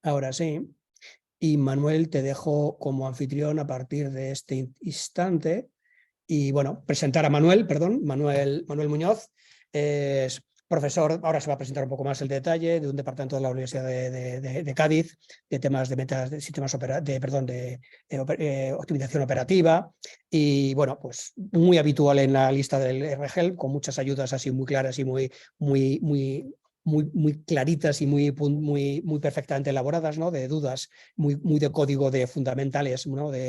Ahora sí. Y Manuel, te dejo como anfitrión a partir de este instante. Y bueno, presentar a Manuel, perdón, Manuel Muñoz. Es profesor, ahora se va a presentar un poco más el detalle, de un departamento de la Universidad de Cádiz, de temas de metas de sistemas optimización operativa. Y bueno, pues muy habitual en la lista del RGEL, con muchas ayudas así muy claras y muy claritas y muy perfectamente elaboradas, ¿no? De dudas, muy de código de fundamentales, ¿no? De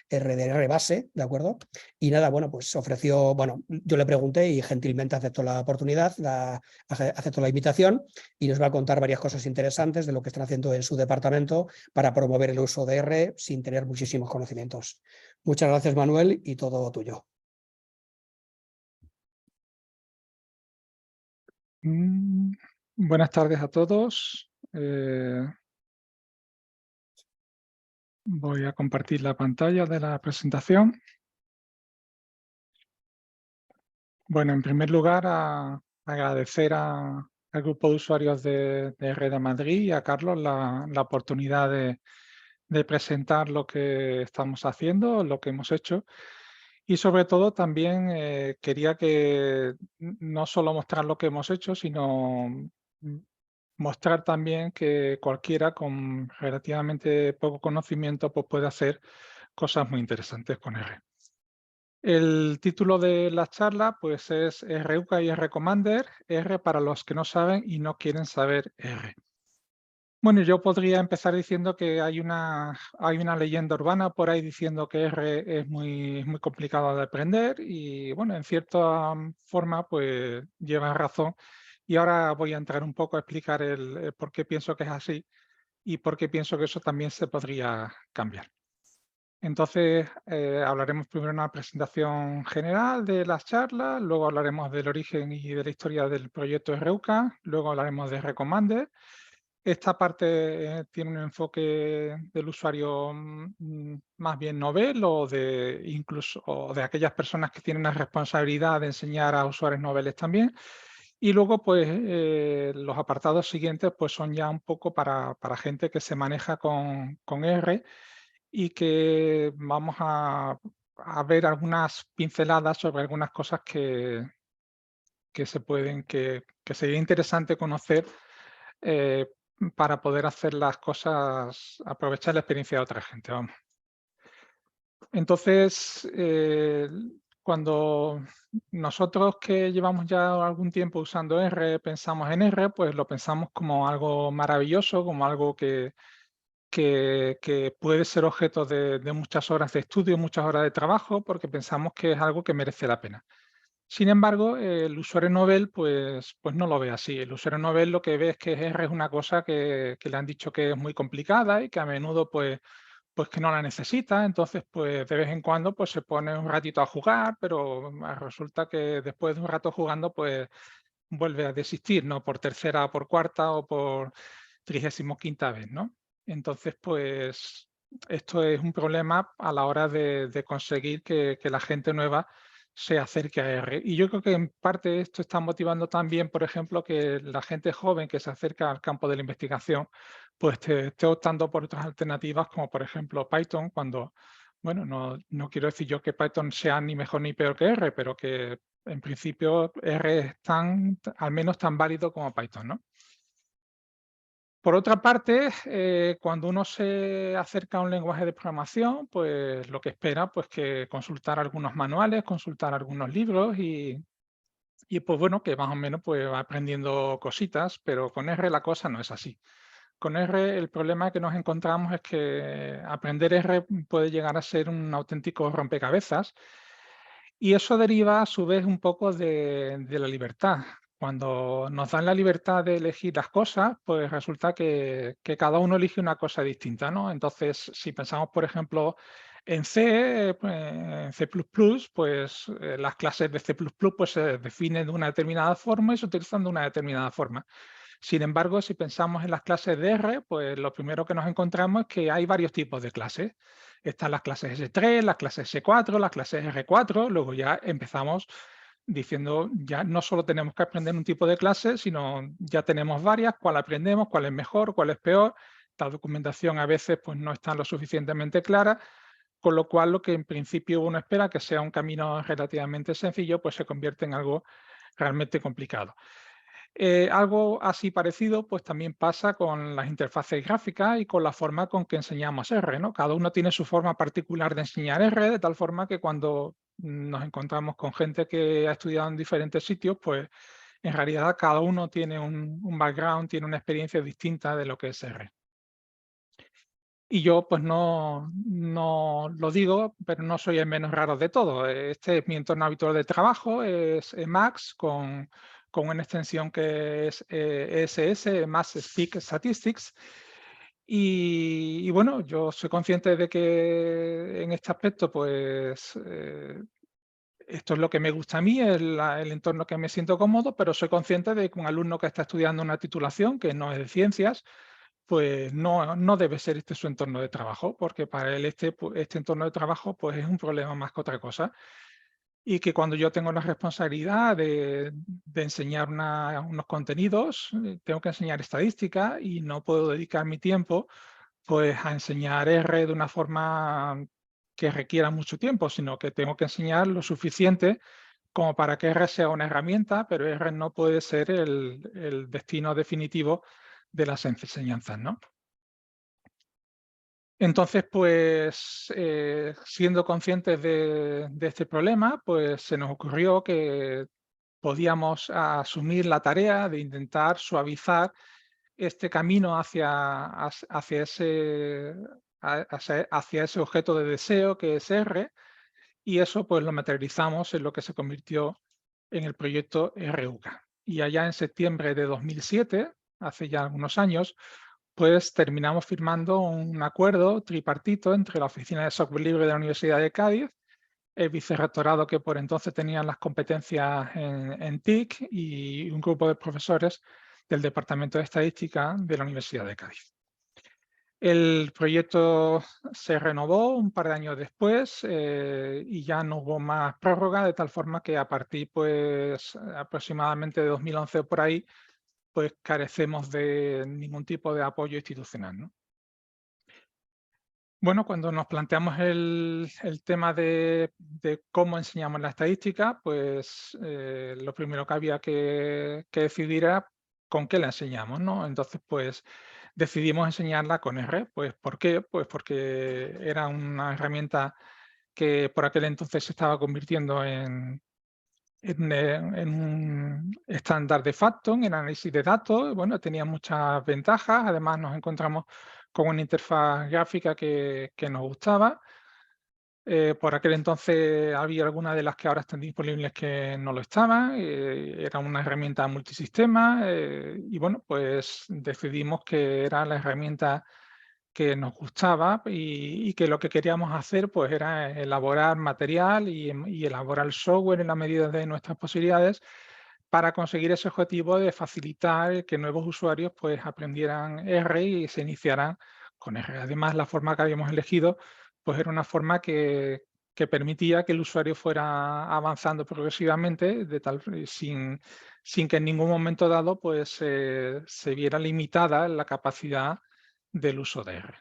R base, ¿de acuerdo? Y nada, bueno, pues ofreció, bueno, yo le pregunté y gentilmente aceptó la oportunidad, aceptó la invitación y nos va a contar varias cosas interesantes de lo que están haciendo en su departamento para promover el uso de R sin tener muchísimos conocimientos. Muchas gracias, Manuel, y todo tuyo. Buenas tardes a todos. Voy a compartir la pantalla de la presentación. Bueno, en primer lugar, agradecer al grupo de usuarios de R de Madrid y a Carlos la oportunidad de presentar lo que estamos haciendo, lo que hemos hecho. Y sobre todo también quería que no solo mostrar lo que hemos hecho, sino mostrar también que cualquiera con relativamente poco conocimiento pues puede hacer cosas muy interesantes con R. El título de la charla pues es RUCA y R-Commander, R para los que no saben y no quieren saber R. Bueno, yo podría empezar diciendo que hay una leyenda urbana por ahí diciendo que R es muy complicado de aprender y bueno, en cierta forma pues lleva razón y ahora voy a entrar un poco a explicar el por qué pienso que es así y por qué pienso que eso también se podría cambiar. Entonces, hablaremos primero de una presentación general de las charlas, luego hablaremos del origen y de la historia del proyecto RUCA, luego hablaremos de R-Commander. Esta parte tiene un enfoque del usuario más bien novel o de aquellas personas que tienen la responsabilidad de enseñar a usuarios noveles también. Y luego, pues, los apartados siguientes pues, son ya un poco para gente que se maneja con R y que vamos a ver algunas pinceladas sobre algunas cosas que sería interesante conocer para poder hacer las cosas, aprovechar la experiencia de otra gente, vamos. Entonces, cuando nosotros que llevamos ya algún tiempo usando R, pensamos en R, pues lo pensamos como algo maravilloso, como algo que puede ser objeto de muchas horas de estudio, muchas horas de trabajo, porque pensamos que es algo que merece la pena. Sin embargo, el usuario novel pues no lo ve así. El usuario novel lo que ve es que R es una cosa que le han dicho que es muy complicada y que a menudo pues que no la necesita. Entonces, pues de vez en cuando pues se pone un ratito a jugar, pero resulta que después de un rato jugando pues vuelve a desistir, ¿no? Por tercera, por cuarta o por 35ª vez, ¿no? Entonces, pues esto es un problema a la hora de conseguir que la gente nueva se acerque a R. Y yo creo que en parte esto está motivando también, por ejemplo, que la gente joven que se acerca al campo de la investigación, pues esté optando por otras alternativas, como por ejemplo Python, cuando, bueno, no quiero decir yo que Python sea ni mejor ni peor que R, pero que en principio R es al menos tan válido como Python, ¿no? Por otra parte, cuando uno se acerca a un lenguaje de programación, pues lo que espera pues que consultar algunos manuales, consultar algunos libros y pues bueno, que más o menos pues va aprendiendo cositas, pero con R la cosa no es así. Con R el problema que nos encontramos es que aprender R puede llegar a ser un auténtico rompecabezas y eso deriva a su vez un poco de la libertad. Cuando nos dan la libertad de elegir las cosas, pues resulta que cada uno elige una cosa distinta, ¿no? Entonces, si pensamos, por ejemplo, en C, en C++, pues las clases de C++ pues, se definen de una determinada forma y se utilizan de una determinada forma. Sin embargo, si pensamos en las clases de R, pues lo primero que nos encontramos es que hay varios tipos de clases. Están las clases S3, las clases S4, las clases R4, luego ya empezamos diciendo, ya no solo tenemos que aprender un tipo de clase, sino ya tenemos varias, cuál aprendemos, cuál es mejor, cuál es peor, la documentación a veces pues, no está lo suficientemente clara, con lo cual lo que en principio uno espera que sea un camino relativamente sencillo, pues se convierte en algo realmente complicado. Algo así parecido pues también pasa con las interfaces gráficas y con la forma con que enseñamos R, ¿no? Cada uno tiene su forma particular de enseñar R, de tal forma que cuando nos encontramos con gente que ha estudiado en diferentes sitios, pues en realidad cada uno tiene un background, tiene una experiencia distinta de lo que es R. Y yo pues no lo digo, pero no soy el menos raro de todo. Este es mi entorno habitual de trabajo, es Emacs con una extensión que es ESS, Mass Speak Statistics. Y bueno, yo soy consciente de que en este aspecto pues esto es lo que me gusta a mí, el entorno que me siento cómodo, pero soy consciente de que un alumno que está estudiando una titulación que no es de ciencias, pues no debe ser este su entorno de trabajo, porque para él este entorno de trabajo pues es un problema más que otra cosa. Y que cuando yo tengo la responsabilidad de enseñar unos contenidos, tengo que enseñar estadística y no puedo dedicar mi tiempo pues a enseñar R de una forma que requiera mucho tiempo, sino que tengo que enseñar lo suficiente como para que R sea una herramienta, pero R no puede ser el destino definitivo de las enseñanzas, ¿no? Entonces, pues, siendo conscientes de este problema, pues se nos ocurrió que podíamos asumir la tarea de intentar suavizar este camino hacia ese objeto de deseo que es R, y eso pues lo materializamos en lo que se convirtió en el proyecto RUCA. Y allá en septiembre de 2007, hace ya algunos años, pues terminamos firmando un acuerdo tripartito entre la Oficina de Software Libre de la Universidad de Cádiz, el vicerrectorado que por entonces tenían las competencias en TIC y un grupo de profesores del Departamento de Estadística de la Universidad de Cádiz. El proyecto se renovó un par de años después y ya no hubo más prórroga, de tal forma que a partir pues aproximadamente de 2011 o por ahí, pues carecemos de ningún tipo de apoyo institucional, ¿no? Bueno, cuando nos planteamos el tema de cómo enseñamos la estadística, pues lo primero que había que decidir era con qué la enseñamos, ¿no? Entonces, pues decidimos enseñarla con R. Pues, ¿por qué? Pues porque era una herramienta que por aquel entonces se estaba convirtiendo en un estándar de facto en el análisis de datos. Bueno, tenía muchas ventajas. Además, nos encontramos con una interfaz gráfica que nos gustaba. Por aquel entonces había algunas de las que ahora están disponibles que no lo estaban. Era una herramienta multisistema y bueno, pues decidimos que era la herramienta que nos gustaba y que lo que queríamos hacer pues era elaborar material y elaborar software en la medida de nuestras posibilidades para conseguir ese objetivo de facilitar que nuevos usuarios pues aprendieran R y se iniciaran con R. Además, la forma que habíamos elegido pues era una forma que permitía que el usuario fuera avanzando progresivamente sin que en ningún momento dado pues se viera limitada la capacidad del uso de R.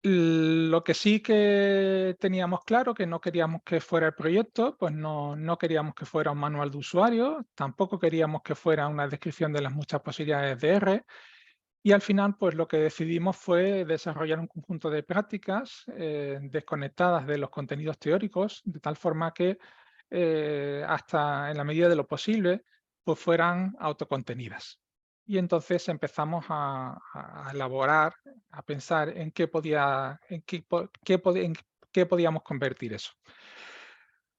Lo que sí que teníamos claro, que no queríamos que fuera el proyecto, pues no queríamos que fuera un manual de usuario, tampoco queríamos que fuera una descripción de las muchas posibilidades de R, y al final, pues lo que decidimos fue desarrollar un conjunto de prácticas desconectadas de los contenidos teóricos, de tal forma que hasta en la medida de lo posible, pues fueran autocontenidas. Y entonces empezamos a elaborar, a pensar en qué podíamos convertir eso.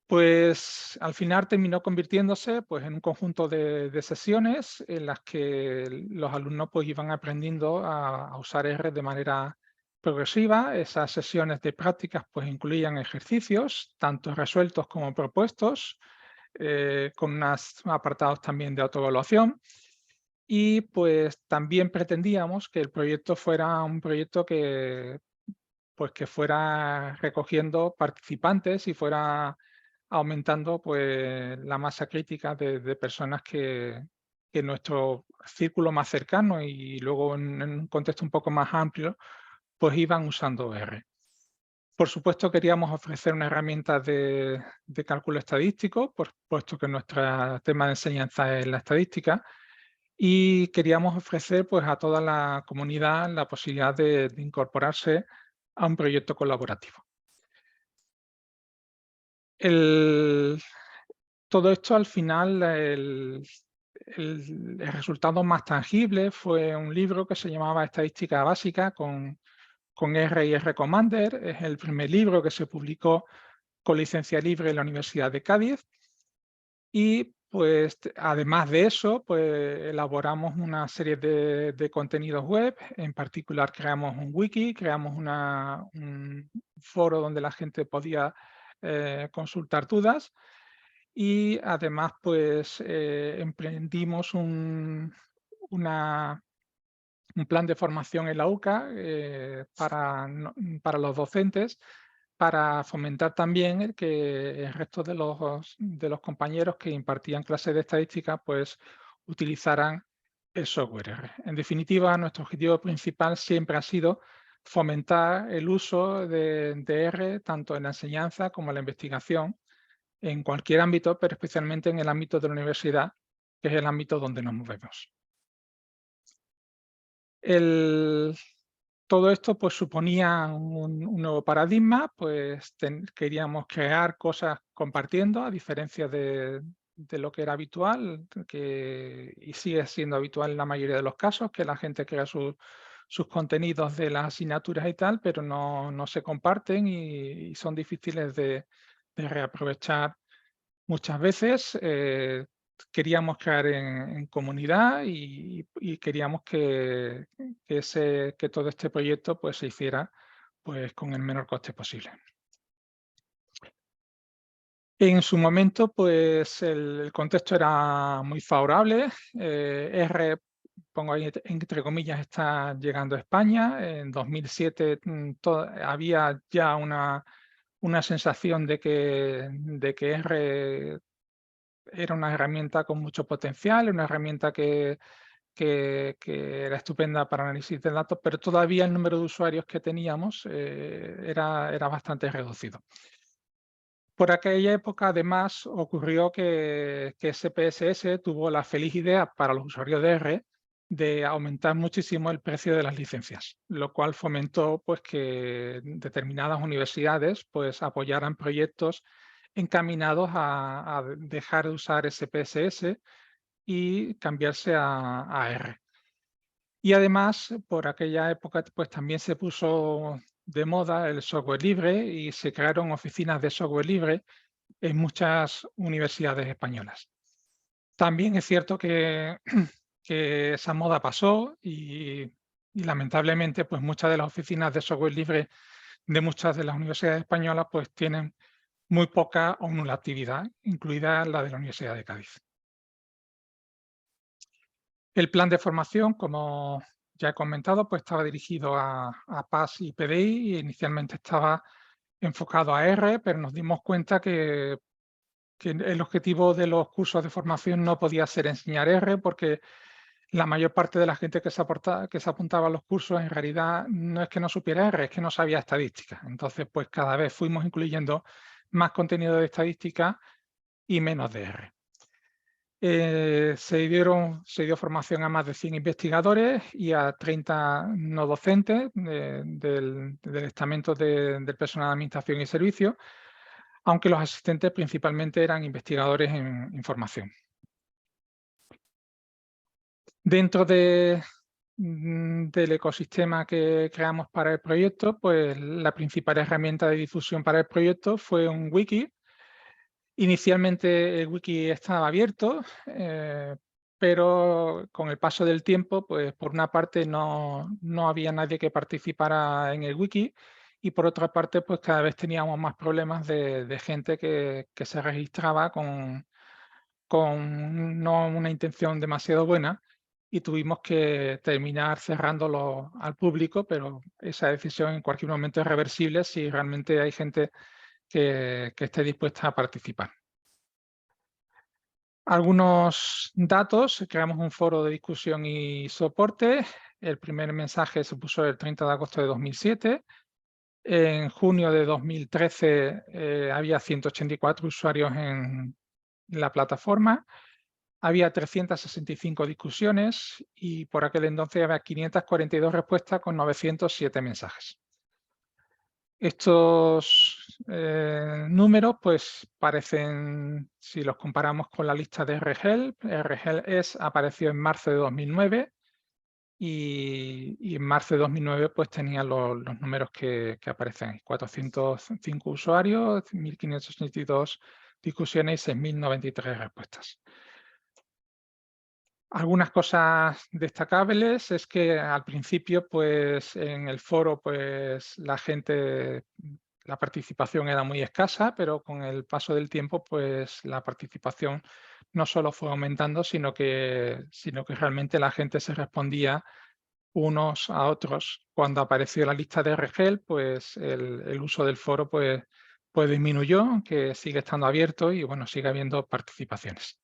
Pues al final terminó convirtiéndose pues, en un conjunto de sesiones en las que los alumnos pues, iban aprendiendo a usar R de manera progresiva. Esas sesiones de prácticas pues, incluían ejercicios, tanto resueltos como propuestos, con unos apartados también de autoevaluación. Y pues también pretendíamos que el proyecto fuera un proyecto pues, que fuera recogiendo participantes y fuera aumentando pues, la masa crítica de personas que que nuestro círculo más cercano y luego en un contexto un poco más amplio, pues iban usando R. Por supuesto, queríamos ofrecer una herramienta de cálculo estadístico, puesto que nuestro tema de enseñanza es la estadística, y queríamos ofrecer pues, a toda la comunidad la posibilidad de incorporarse a un proyecto colaborativo. Todo esto al final, el resultado más tangible fue un libro que se llamaba Estadística Básica con R y R Commander. Es el primer libro que se publicó con licencia libre en la Universidad de Cádiz. Y pues además de eso, pues elaboramos una serie de contenidos web. En particular creamos un wiki, creamos un foro donde la gente podía consultar dudas. Y además, pues emprendimos un plan de formación en la UCA para los docentes, para fomentar también el que el resto de los compañeros que impartían clases de estadística pues utilizaran el software R. En definitiva, nuestro objetivo principal siempre ha sido fomentar el uso de R tanto en la enseñanza como en la investigación, en cualquier ámbito, pero especialmente en el ámbito de la universidad, que es el ámbito donde nos movemos. Todo esto pues, suponía un nuevo paradigma, pues queríamos crear cosas compartiendo, a diferencia de lo que era habitual, y sigue siendo habitual en la mayoría de los casos, que la gente crea sus contenidos de las asignaturas y tal, pero no se comparten y son difíciles de reaprovechar muchas veces. Queríamos crear en comunidad y queríamos que todo este proyecto pues, se hiciera pues, con el menor coste posible. En su momento, pues el contexto era muy favorable. R, pongo ahí entre comillas, está llegando a España. En 2007 había ya una sensación de que R era una herramienta con mucho potencial, una herramienta que era estupenda para análisis de datos, pero todavía el número de usuarios que teníamos era bastante reducido. Por aquella época, además, ocurrió que SPSS tuvo la feliz idea para los usuarios de R de aumentar muchísimo el precio de las licencias, lo cual fomentó pues, que determinadas universidades pues, apoyaran proyectos encaminados a dejar de usar SPSS y cambiarse a R. Y además, por aquella época, pues también se puso de moda el software libre y se crearon oficinas de software libre en muchas universidades españolas. También es cierto que esa moda pasó y lamentablemente pues muchas de las oficinas de software libre de muchas de las universidades españolas pues tienen muy poca o nula actividad, incluida la de la Universidad de Cádiz. El plan de formación, como ya he comentado, pues estaba dirigido a PAS y PDI y inicialmente estaba enfocado a R, pero nos dimos cuenta que el objetivo de los cursos de formación no podía ser enseñar R, porque la mayor parte de la gente que se apuntaba a los cursos en realidad no es que no supiera R, es que no sabía estadística. Entonces, pues cada vez fuimos incluyendo más contenido de estadística y menos de R. Se dio formación a más de 100 investigadores y a 30 no docentes del estamento del personal de administración y servicios, aunque los asistentes principalmente eran investigadores en formación. Dentro del ecosistema que creamos para el proyecto, pues la principal herramienta de difusión para el proyecto fue un wiki. Inicialmente el wiki estaba abierto, pero con el paso del tiempo, pues por una parte no había nadie que participara en el wiki y por otra parte, pues cada vez teníamos más problemas de gente que se registraba con no una intención demasiado buena y tuvimos que terminar cerrándolo al público, pero esa decisión en cualquier momento es reversible si realmente hay gente que esté dispuesta a participar. Algunos datos: creamos un foro de discusión y soporte. El primer mensaje se puso el 30 de agosto de 2007. En junio de 2013 había 184 usuarios en la plataforma. Había 365 discusiones y por aquel entonces había 542 respuestas con 907 mensajes. Estos números pues parecen, si los comparamos con la lista de RGELP, apareció en marzo de 2009 y en marzo de 2009 pues tenía los números que aparecen ahí: 405 usuarios, 1.582 discusiones y 6.093 respuestas. Algunas cosas destacables es que al principio, pues en el foro, pues la participación era muy escasa, pero con el paso del tiempo, pues la participación no solo fue aumentando, sino que realmente la gente se respondía unos a otros. Cuando apareció la lista de RGEL, pues el uso del foro pues disminuyó, aunque sigue estando abierto y bueno, sigue habiendo participaciones.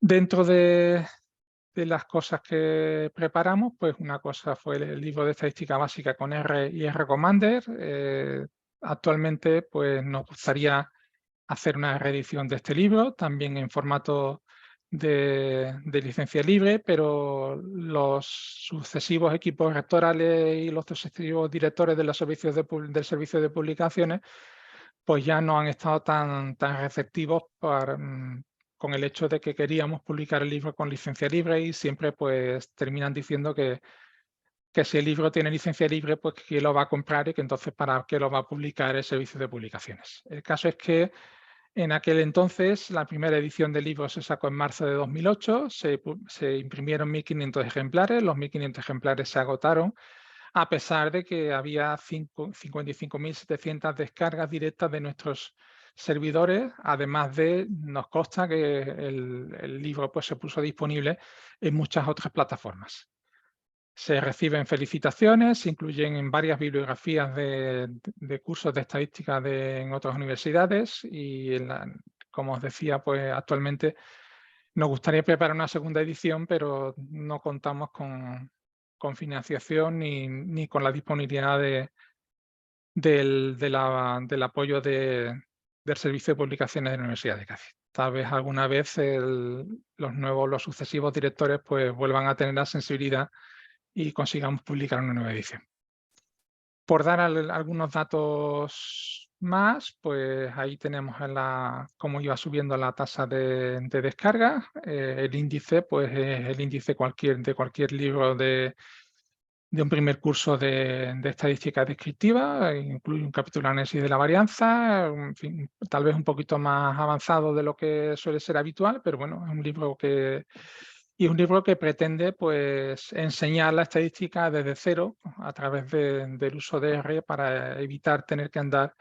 Dentro de las cosas que preparamos, pues una cosa fue el libro de estadística básica con R y R-Commander. Actualmente pues nos gustaría hacer una reedición de este libro, también en formato de licencia libre, pero los sucesivos equipos rectorales y los sucesivos directores de los servicios del servicio de publicaciones pues ya no han estado tan receptivos con el hecho de que queríamos publicar el libro con licencia libre y siempre pues terminan diciendo que si el libro tiene licencia libre, pues quién lo va a comprar y que entonces para qué lo va a publicar el servicio de publicaciones. El caso es que en aquel entonces la primera edición del libro se sacó en marzo de 2008, se imprimieron 1.500 ejemplares, los 1.500 ejemplares se agotaron, a pesar de que había 55.700 descargas directas de nuestros servidores, además de, nos consta que el libro pues, se puso disponible en muchas otras plataformas. Se reciben felicitaciones, se incluyen en varias bibliografías de cursos de estadística en otras universidades y, como os decía, pues actualmente nos gustaría preparar una segunda edición, pero no contamos con financiación ni con la disponibilidad del apoyo del Servicio de Publicaciones de la Universidad de Cádiz. Tal vez alguna vez los sucesivos directores pues vuelvan a tener la sensibilidad y consigamos publicar una nueva edición. Por dar algunos datos más, pues ahí tenemos cómo iba subiendo la tasa de descarga. El índice, pues es el índice de cualquier libro de un primer curso de estadística descriptiva, incluye un capítulo de análisis de la varianza, en fin, tal vez un poquito más avanzado de lo que suele ser habitual, pero bueno, es un libro que pretende pues enseñar la estadística desde cero a través del uso de R para evitar tener que andar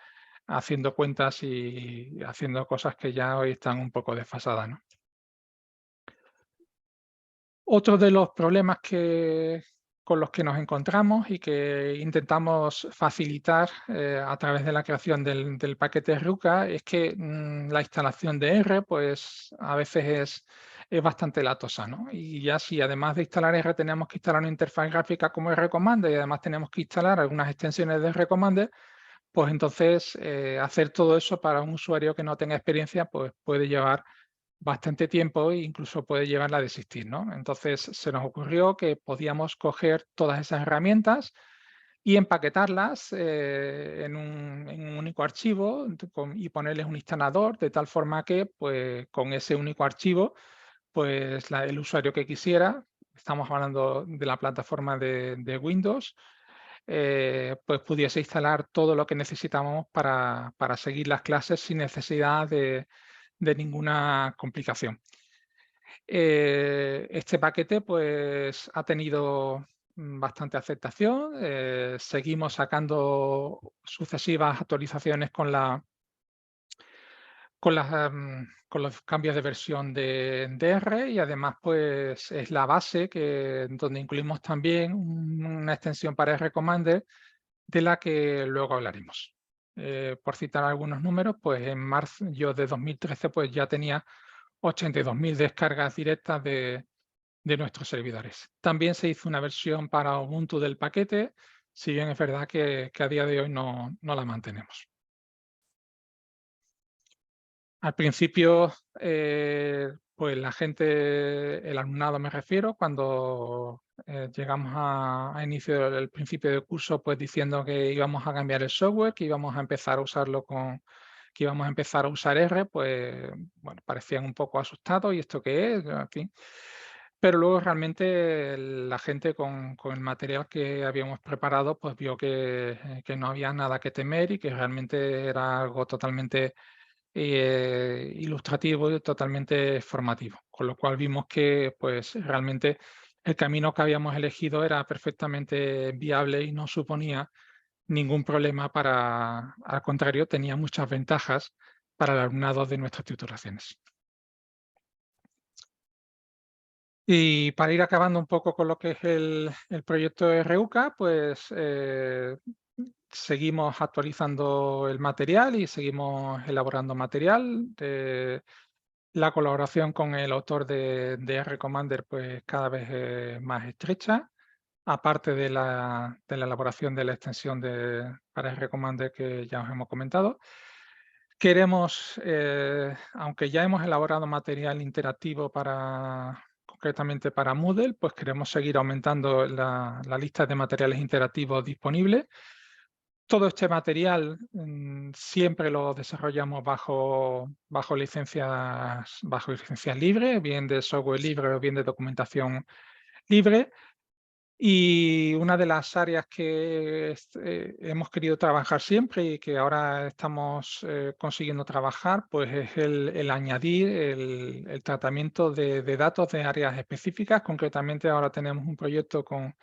haciendo cuentas y haciendo cosas que ya hoy están un poco desfasadas, ¿no? Otro de los problemas con los que nos encontramos y que intentamos facilitar a través de la creación del paquete RUCA es que la instalación de R pues a veces es bastante latosa, ¿no? Y ya si además de instalar R tenemos que instalar una interfaz gráfica como R-Commander y además tenemos que instalar algunas extensiones de R-Commander, pues entonces hacer todo eso para un usuario que no tenga experiencia pues puede llevar bastante tiempo e incluso puede llevarla a desistir, ¿no? Entonces se nos ocurrió que podíamos coger todas esas herramientas y empaquetarlas en un único archivo y ponerles un instalador de tal forma que pues, con ese único archivo pues el usuario que quisiera, estamos hablando de la plataforma de Windows, pues pudiese instalar todo lo que necesitábamos para seguir las clases sin necesidad de ninguna complicación. Este paquete pues, ha tenido bastante aceptación. Seguimos sacando sucesivas actualizaciones con los cambios de versión de R y además pues, es la base donde incluimos también una extensión para R-Commander de la que luego hablaremos. por citar algunos números, pues en marzo yo de 2013 pues ya tenía 82.000 descargas directas de nuestros servidores. También se hizo una versión para Ubuntu del paquete, si bien es verdad que a día de hoy no la mantenemos. Al principio, pues la gente, el alumnado me refiero, cuando llegamos a inicio del principio del curso, pues diciendo que íbamos a cambiar el software, que íbamos a empezar a usarlo que íbamos a empezar a usar R, pues bueno, parecían un poco asustados, ¿y esto qué es? En fin. Pero luego realmente la gente con el material que habíamos preparado, pues vio que no había nada que temer y que realmente era algo totalmente ilustrativo y totalmente formativo, con lo cual vimos que pues realmente el camino que habíamos elegido era perfectamente viable y no suponía ningún problema al contrario, tenía muchas ventajas para el alumnado de nuestras titulaciones. Y para ir acabando un poco con lo que es el proyecto de RUCA, pues seguimos actualizando el material y seguimos elaborando material. La colaboración con el autor de R Commander pues cada vez es más estrecha, aparte de la elaboración de la extensión para R Commander que ya os hemos comentado. Queremos, aunque ya hemos elaborado material interactivo concretamente para Moodle, pues queremos seguir aumentando la lista de materiales interactivos disponibles. Todo este material siempre lo desarrollamos bajo licencias libres, bien de software libre o bien de documentación libre. Y una de las áreas que hemos querido trabajar siempre y que ahora estamos consiguiendo trabajar, pues es el añadir el tratamiento de datos de áreas específicas. Concretamente ahora tenemos un proyecto con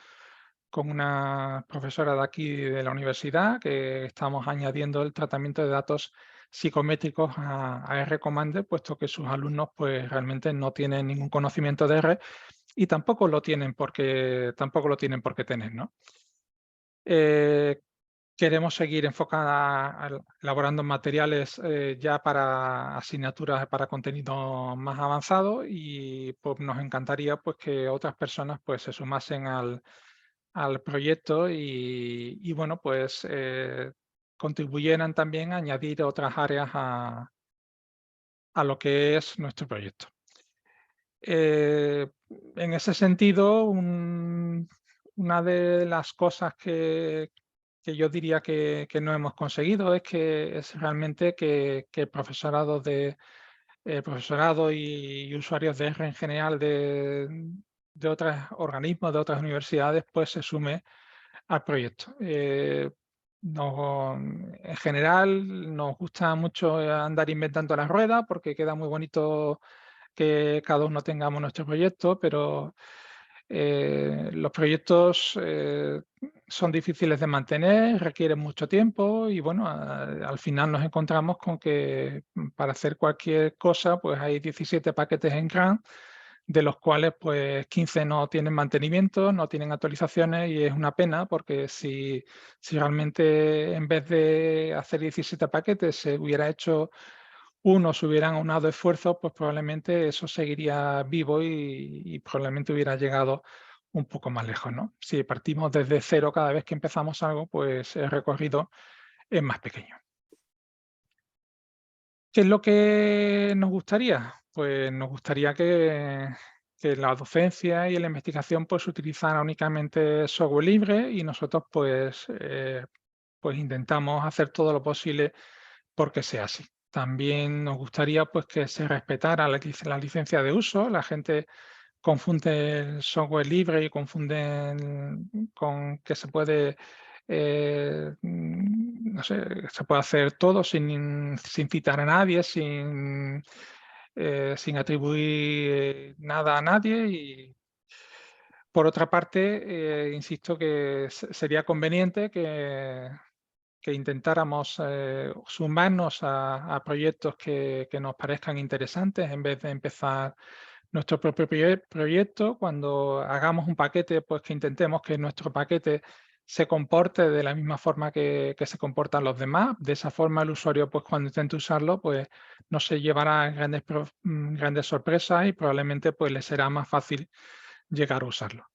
una profesora de aquí de la universidad que estamos añadiendo el tratamiento de datos psicométricos a R Commander, puesto que sus alumnos pues realmente no tienen ningún conocimiento de R y tampoco lo tienen por qué tener, ¿no? Queremos seguir elaborando materiales ya para asignaturas, para contenido más avanzado y pues, nos encantaría pues, que otras personas pues, se sumasen al proyecto y bueno, pues contribuyeran también a añadir otras áreas a lo que es nuestro proyecto. En ese sentido, una de las cosas que yo diría que no hemos conseguido es realmente que el profesorado y usuarios de R en general de otros organismos, de otras universidades, pues se sume al proyecto. En general nos gusta mucho andar inventando la rueda porque queda muy bonito que cada uno tengamos nuestro proyecto, pero los proyectos son difíciles de mantener, requieren mucho tiempo y bueno, al final nos encontramos con que para hacer cualquier cosa pues hay 17 paquetes en CRAN, de los cuales pues 15 no tienen mantenimiento, no tienen actualizaciones y es una pena porque si realmente en vez de hacer 17 paquetes se hubiera hecho uno, se hubieran aunado esfuerzos, pues probablemente eso seguiría vivo y probablemente hubiera llegado un poco más lejos, ¿no? Si partimos desde cero cada vez que empezamos algo, pues el recorrido es más pequeño. ¿Qué es lo que nos gustaría? Pues nos gustaría que la docencia y la investigación pues utilizaran únicamente software libre y nosotros pues intentamos hacer todo lo posible porque sea así. También nos gustaría pues, que se respetara la licencia de uso. La gente confunde el software libre y confunde con que se puede, no sé, se puede hacer todo sin citar a nadie, sin atribuir nada a nadie. Y por otra parte, insisto que sería conveniente que intentáramos sumarnos a proyectos que nos parezcan interesantes en vez de empezar nuestro propio proyecto. Cuando hagamos un paquete, pues que intentemos que nuestro paquete se comporte de la misma forma que se comportan los demás. De esa forma el usuario, pues cuando intente usarlo, pues no se llevará grandes sorpresas y probablemente pues le será más fácil llegar a usarlo.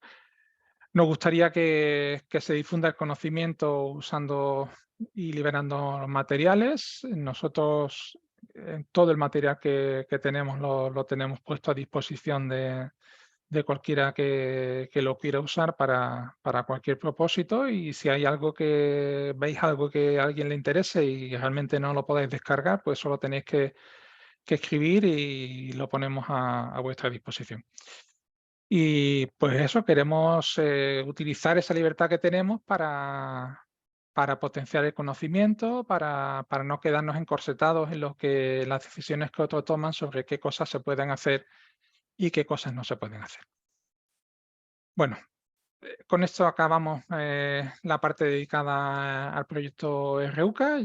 Nos gustaría que se difunda el conocimiento usando y liberando los materiales. Nosotros todo el material que tenemos lo tenemos puesto a disposición de cualquiera que lo quiera usar para cualquier propósito, y si hay algo que veis algo que a alguien le interese y realmente no lo podéis descargar, pues solo tenéis que escribir y lo ponemos a vuestra disposición. Y pues eso, queremos utilizar esa libertad que tenemos para potenciar el conocimiento, para no quedarnos encorsetados en las decisiones que otros toman sobre qué cosas se pueden hacer y qué cosas no se pueden hacer. Bueno, con esto acabamos la parte dedicada al proyecto RUCA.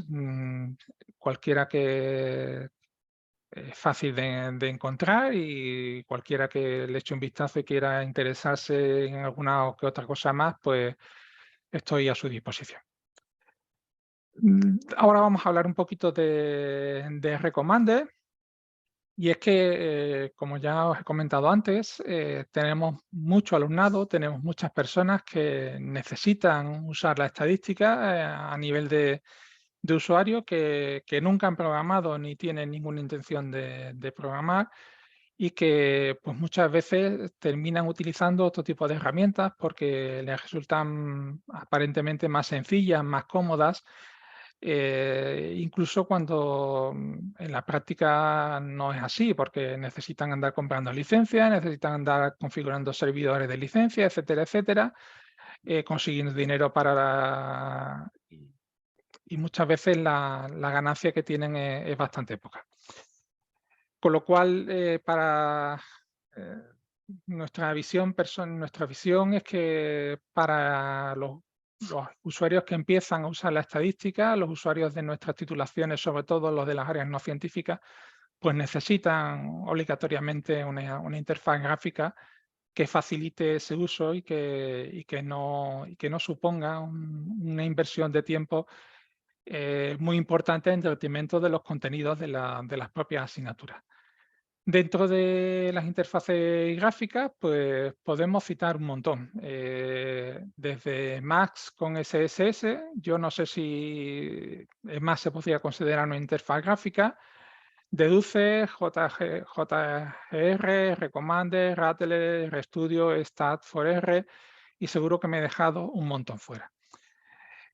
Cualquiera que es fácil de encontrar, y cualquiera que le eche un vistazo y quiera interesarse en alguna o que otra cosa más, pues estoy a su disposición. Ahora vamos a hablar un poquito de Recommender. Y es que, como ya os he comentado antes, tenemos mucho alumnado, tenemos muchas personas que necesitan usar la estadística a nivel de usuario, que nunca han programado ni tienen ninguna intención de programar, y que pues, muchas veces terminan utilizando otro tipo de herramientas porque les resultan aparentemente más sencillas, más cómodas. Incluso cuando en la práctica no es así, porque necesitan andar comprando licencias, necesitan andar configurando servidores de licencia, etcétera, etcétera, consiguiendo dinero y muchas veces la ganancia que tienen es bastante poca. Con lo cual, para nuestra visión es que para los usuarios que empiezan a usar la estadística, los usuarios de nuestras titulaciones, sobre todo los de las áreas no científicas, pues necesitan obligatoriamente una interfaz gráfica que facilite ese uso y que no suponga una inversión de tiempo muy importante en detrimento de los contenidos de las propias asignaturas. Dentro de las interfaces gráficas, pues podemos citar un montón. Desde Max con SSS, yo no sé si Max se podría considerar una interfaz gráfica. Deduce, JGR, Recommender, Rattler, RStudio, Stat4R, y seguro que me he dejado un montón fuera.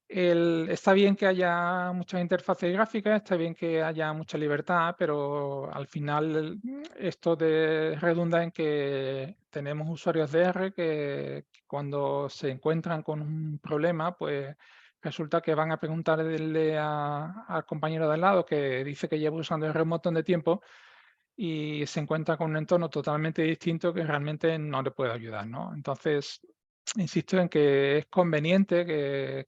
Está bien que haya muchas interfaces gráficas, está bien que haya mucha libertad, pero al final esto redunda en que tenemos usuarios de R que cuando se encuentran con un problema, pues resulta que van a preguntarle al compañero de al lado, que dice que lleva usando R un montón de tiempo, y se encuentra con un entorno totalmente distinto que realmente no le puede ayudar, ¿no? Entonces, insisto en que es conveniente que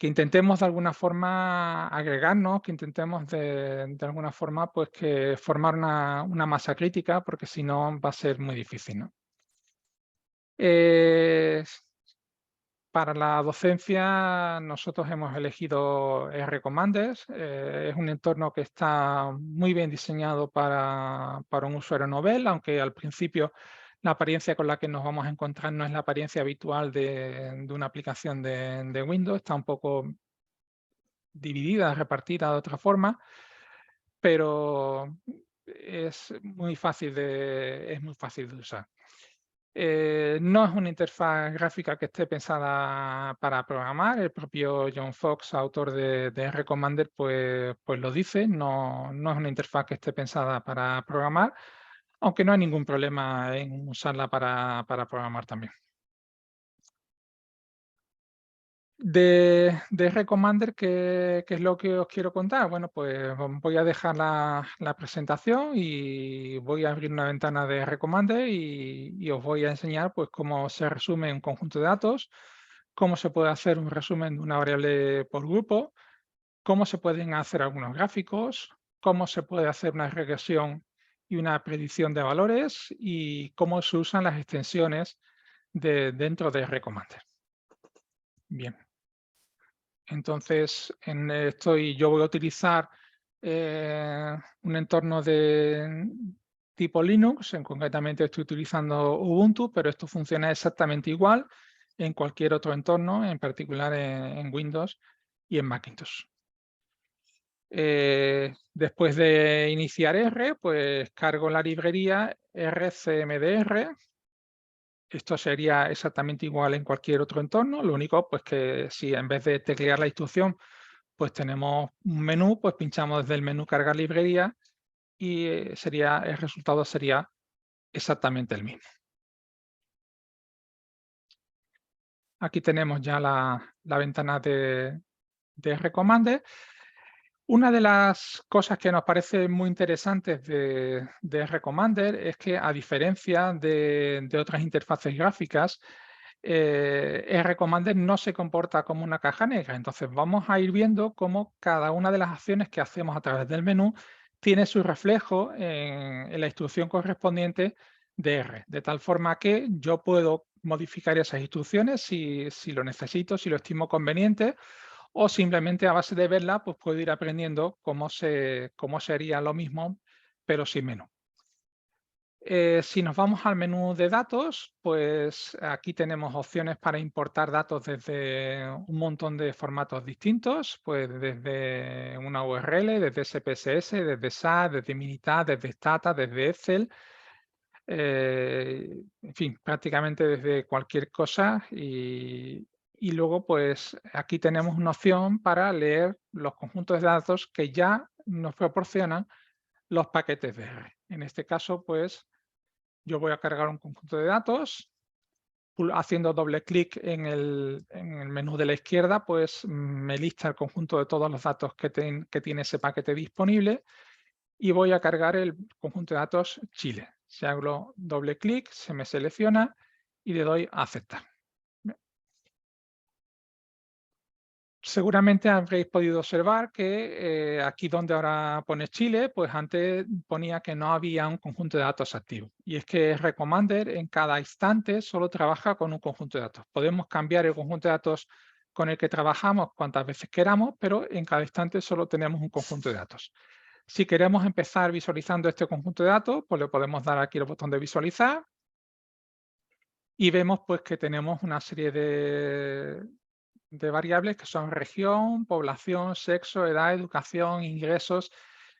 intentemos de alguna forma agregarnos, que intentemos de alguna forma pues que formar una masa crítica, porque si no va a ser muy difícil, ¿no? Para la docencia nosotros hemos elegido RCommanders. Es un entorno que está muy bien diseñado para un usuario novel, aunque al principio la apariencia con la que nos vamos a encontrar no es la apariencia habitual de una aplicación de Windows, está un poco dividida, repartida de otra forma, pero es muy fácil de usar. No es una interfaz gráfica que esté pensada para programar. El propio John Fox, autor de Recommender, pues lo dice. No es una interfaz que esté pensada para programar, aunque no hay ningún problema en usarla para programar también. De Recommender, ¿qué es lo que os quiero contar? Bueno, pues voy a dejar la presentación y voy a abrir una ventana de Recommender y os voy a enseñar pues, cómo se resume un conjunto de datos, cómo se puede hacer un resumen de una variable por grupo, cómo se pueden hacer algunos gráficos, cómo se puede hacer una regresión y una predicción de valores, y cómo se usan las extensiones dentro de Recommender. Bien. Entonces, yo voy a utilizar un entorno de tipo Linux, concretamente estoy utilizando Ubuntu, pero esto funciona exactamente igual en cualquier otro entorno, en particular en Windows y en Macintosh. Después de iniciar R, pues cargo la librería rcmdr. Esto sería exactamente igual en cualquier otro entorno, lo único pues que si en vez de teclear la instrucción pues tenemos un menú, pues pinchamos desde el menú cargar librería y el resultado sería exactamente el mismo. Aquí tenemos ya la ventana de Recommander. Una de las cosas que nos parece muy interesantes de Recommander es que, a diferencia de otras interfaces gráficas, Recommander no se comporta como una caja negra. Entonces vamos a ir viendo cómo cada una de las acciones que hacemos a través del menú tiene su reflejo en la instrucción correspondiente de R, de tal forma que yo puedo modificar esas instrucciones si lo necesito, si lo estimo conveniente, o simplemente a base de verla pues puedo ir aprendiendo cómo sería lo mismo, pero sin menú. Si nos vamos al menú de datos, pues aquí tenemos opciones para importar datos desde un montón de formatos distintos, pues desde una URL, desde SPSS, desde SAS, desde Minitab, desde Stata, desde Excel, en fin, prácticamente desde cualquier cosa. Y luego, pues aquí tenemos una opción para leer los conjuntos de datos que ya nos proporcionan los paquetes de R. En este caso, pues yo voy a cargar un conjunto de datos, haciendo doble clic en el menú de la izquierda, pues me lista el conjunto de todos los datos que tiene ese paquete disponible, y voy a cargar el conjunto de datos Chile. Si hago doble clic, se me selecciona y le doy a aceptar. Seguramente habréis podido observar que aquí donde ahora pone Chile, pues antes ponía que no había un conjunto de datos activo. Y es que Recommander en cada instante solo trabaja con un conjunto de datos. Podemos cambiar el conjunto de datos con el que trabajamos cuantas veces queramos, pero en cada instante solo tenemos un conjunto de datos. Si queremos empezar visualizando este conjunto de datos, pues le podemos dar aquí el botón de visualizar y vemos pues que tenemos una serie de variables que son región, población, sexo, edad, educación, ingresos,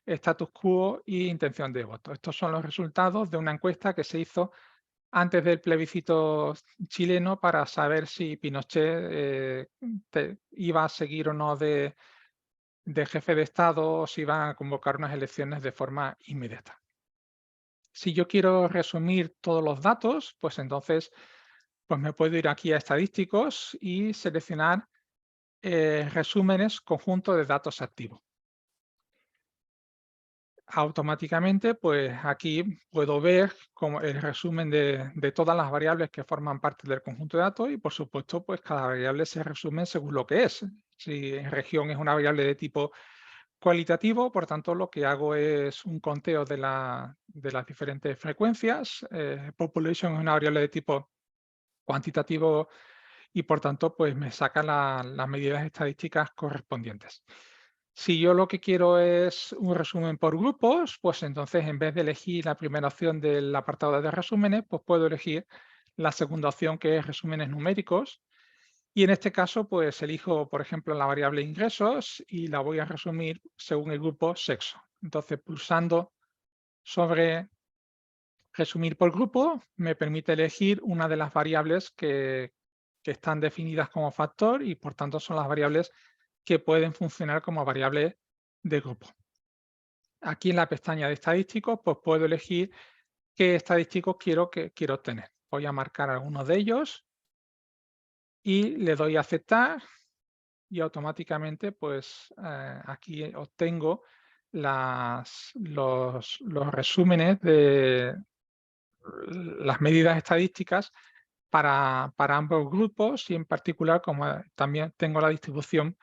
status quo e intención de voto. Estos son los resultados de una encuesta que se hizo antes del plebiscito chileno para saber si Pinochet iba a seguir o no de jefe de Estado, o si iba a convocar unas elecciones de forma inmediata. Si yo quiero resumir todos los datos, pues entonces pues me puedo ir aquí a estadísticos y seleccionar resúmenes conjunto de datos activos. Automáticamente, pues aquí puedo ver como el resumen de todas las variables que forman parte del conjunto de datos, y por supuesto, pues cada variable se resume según lo que es. Si en región es una variable de tipo cualitativo, por tanto, lo que hago es un conteo de las diferentes frecuencias. Population es una variable de tipo cuantitativo y, por tanto, pues me saca las medidas estadísticas correspondientes. Si yo lo que quiero es un resumen por grupos, pues entonces, en vez de elegir la primera opción del apartado de resúmenes, pues puedo elegir la segunda opción, que es resúmenes numéricos. Y en este caso, pues elijo, por ejemplo, la variable ingresos y la voy a resumir según el grupo sexo. Entonces, pulsando sobre resumir por grupo, me permite elegir una de las variables que están definidas como factor, y por tanto son las variables que pueden funcionar como variables de grupo. Aquí en la pestaña de estadísticos, pues puedo elegir qué estadísticos quiero obtener. Voy a marcar algunos de ellos y le doy a aceptar, y automáticamente pues aquí obtengo los resúmenes de las medidas estadísticas para ambos grupos, y en particular, como también tengo la distribución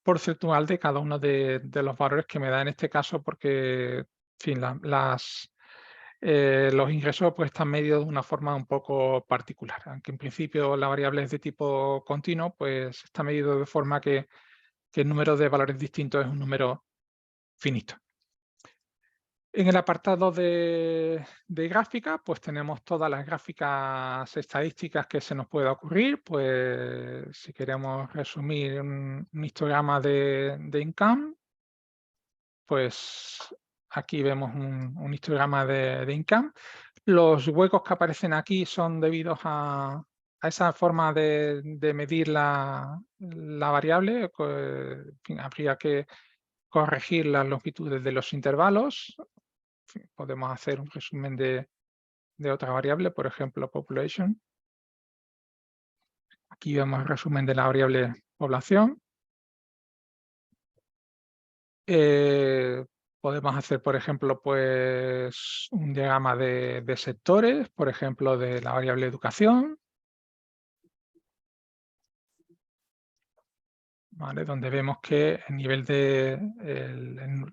porcentual de cada uno de los valores que me da en este caso, porque en fin, los ingresos pues, están medidos de una forma un poco particular. Aunque en principio la variable es de tipo continuo, pues está medido de forma que el número de valores distintos es un número finito. En el apartado de gráfica, pues tenemos todas las gráficas estadísticas que se nos pueda ocurrir. Pues si queremos resumir un histograma de income, pues aquí vemos un histograma de income. Los huecos que aparecen aquí son debidos a esa forma de medir la variable. En fin, habría que corregir las longitudes de los intervalos. Podemos hacer un resumen de otra variable, por ejemplo, population. Aquí vemos el resumen de la variable población. Podemos hacer, por ejemplo, pues un diagrama de sectores, por ejemplo, de la variable educación, ¿vale? Donde vemos que el nivel el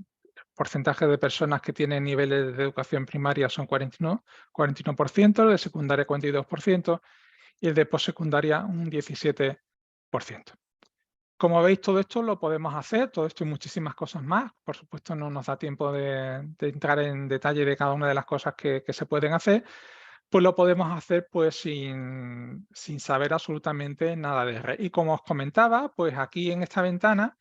porcentaje de personas que tienen niveles de educación primaria son 41%, de secundaria 42% y el de postsecundaria un 17%. Como veis, todo esto lo podemos hacer, todo esto y muchísimas cosas más. Por supuesto, no nos da tiempo de entrar en detalle de cada una de las cosas que se pueden hacer, pues lo podemos hacer pues sin saber absolutamente nada de R. Y como os comentaba, pues aquí en esta ventana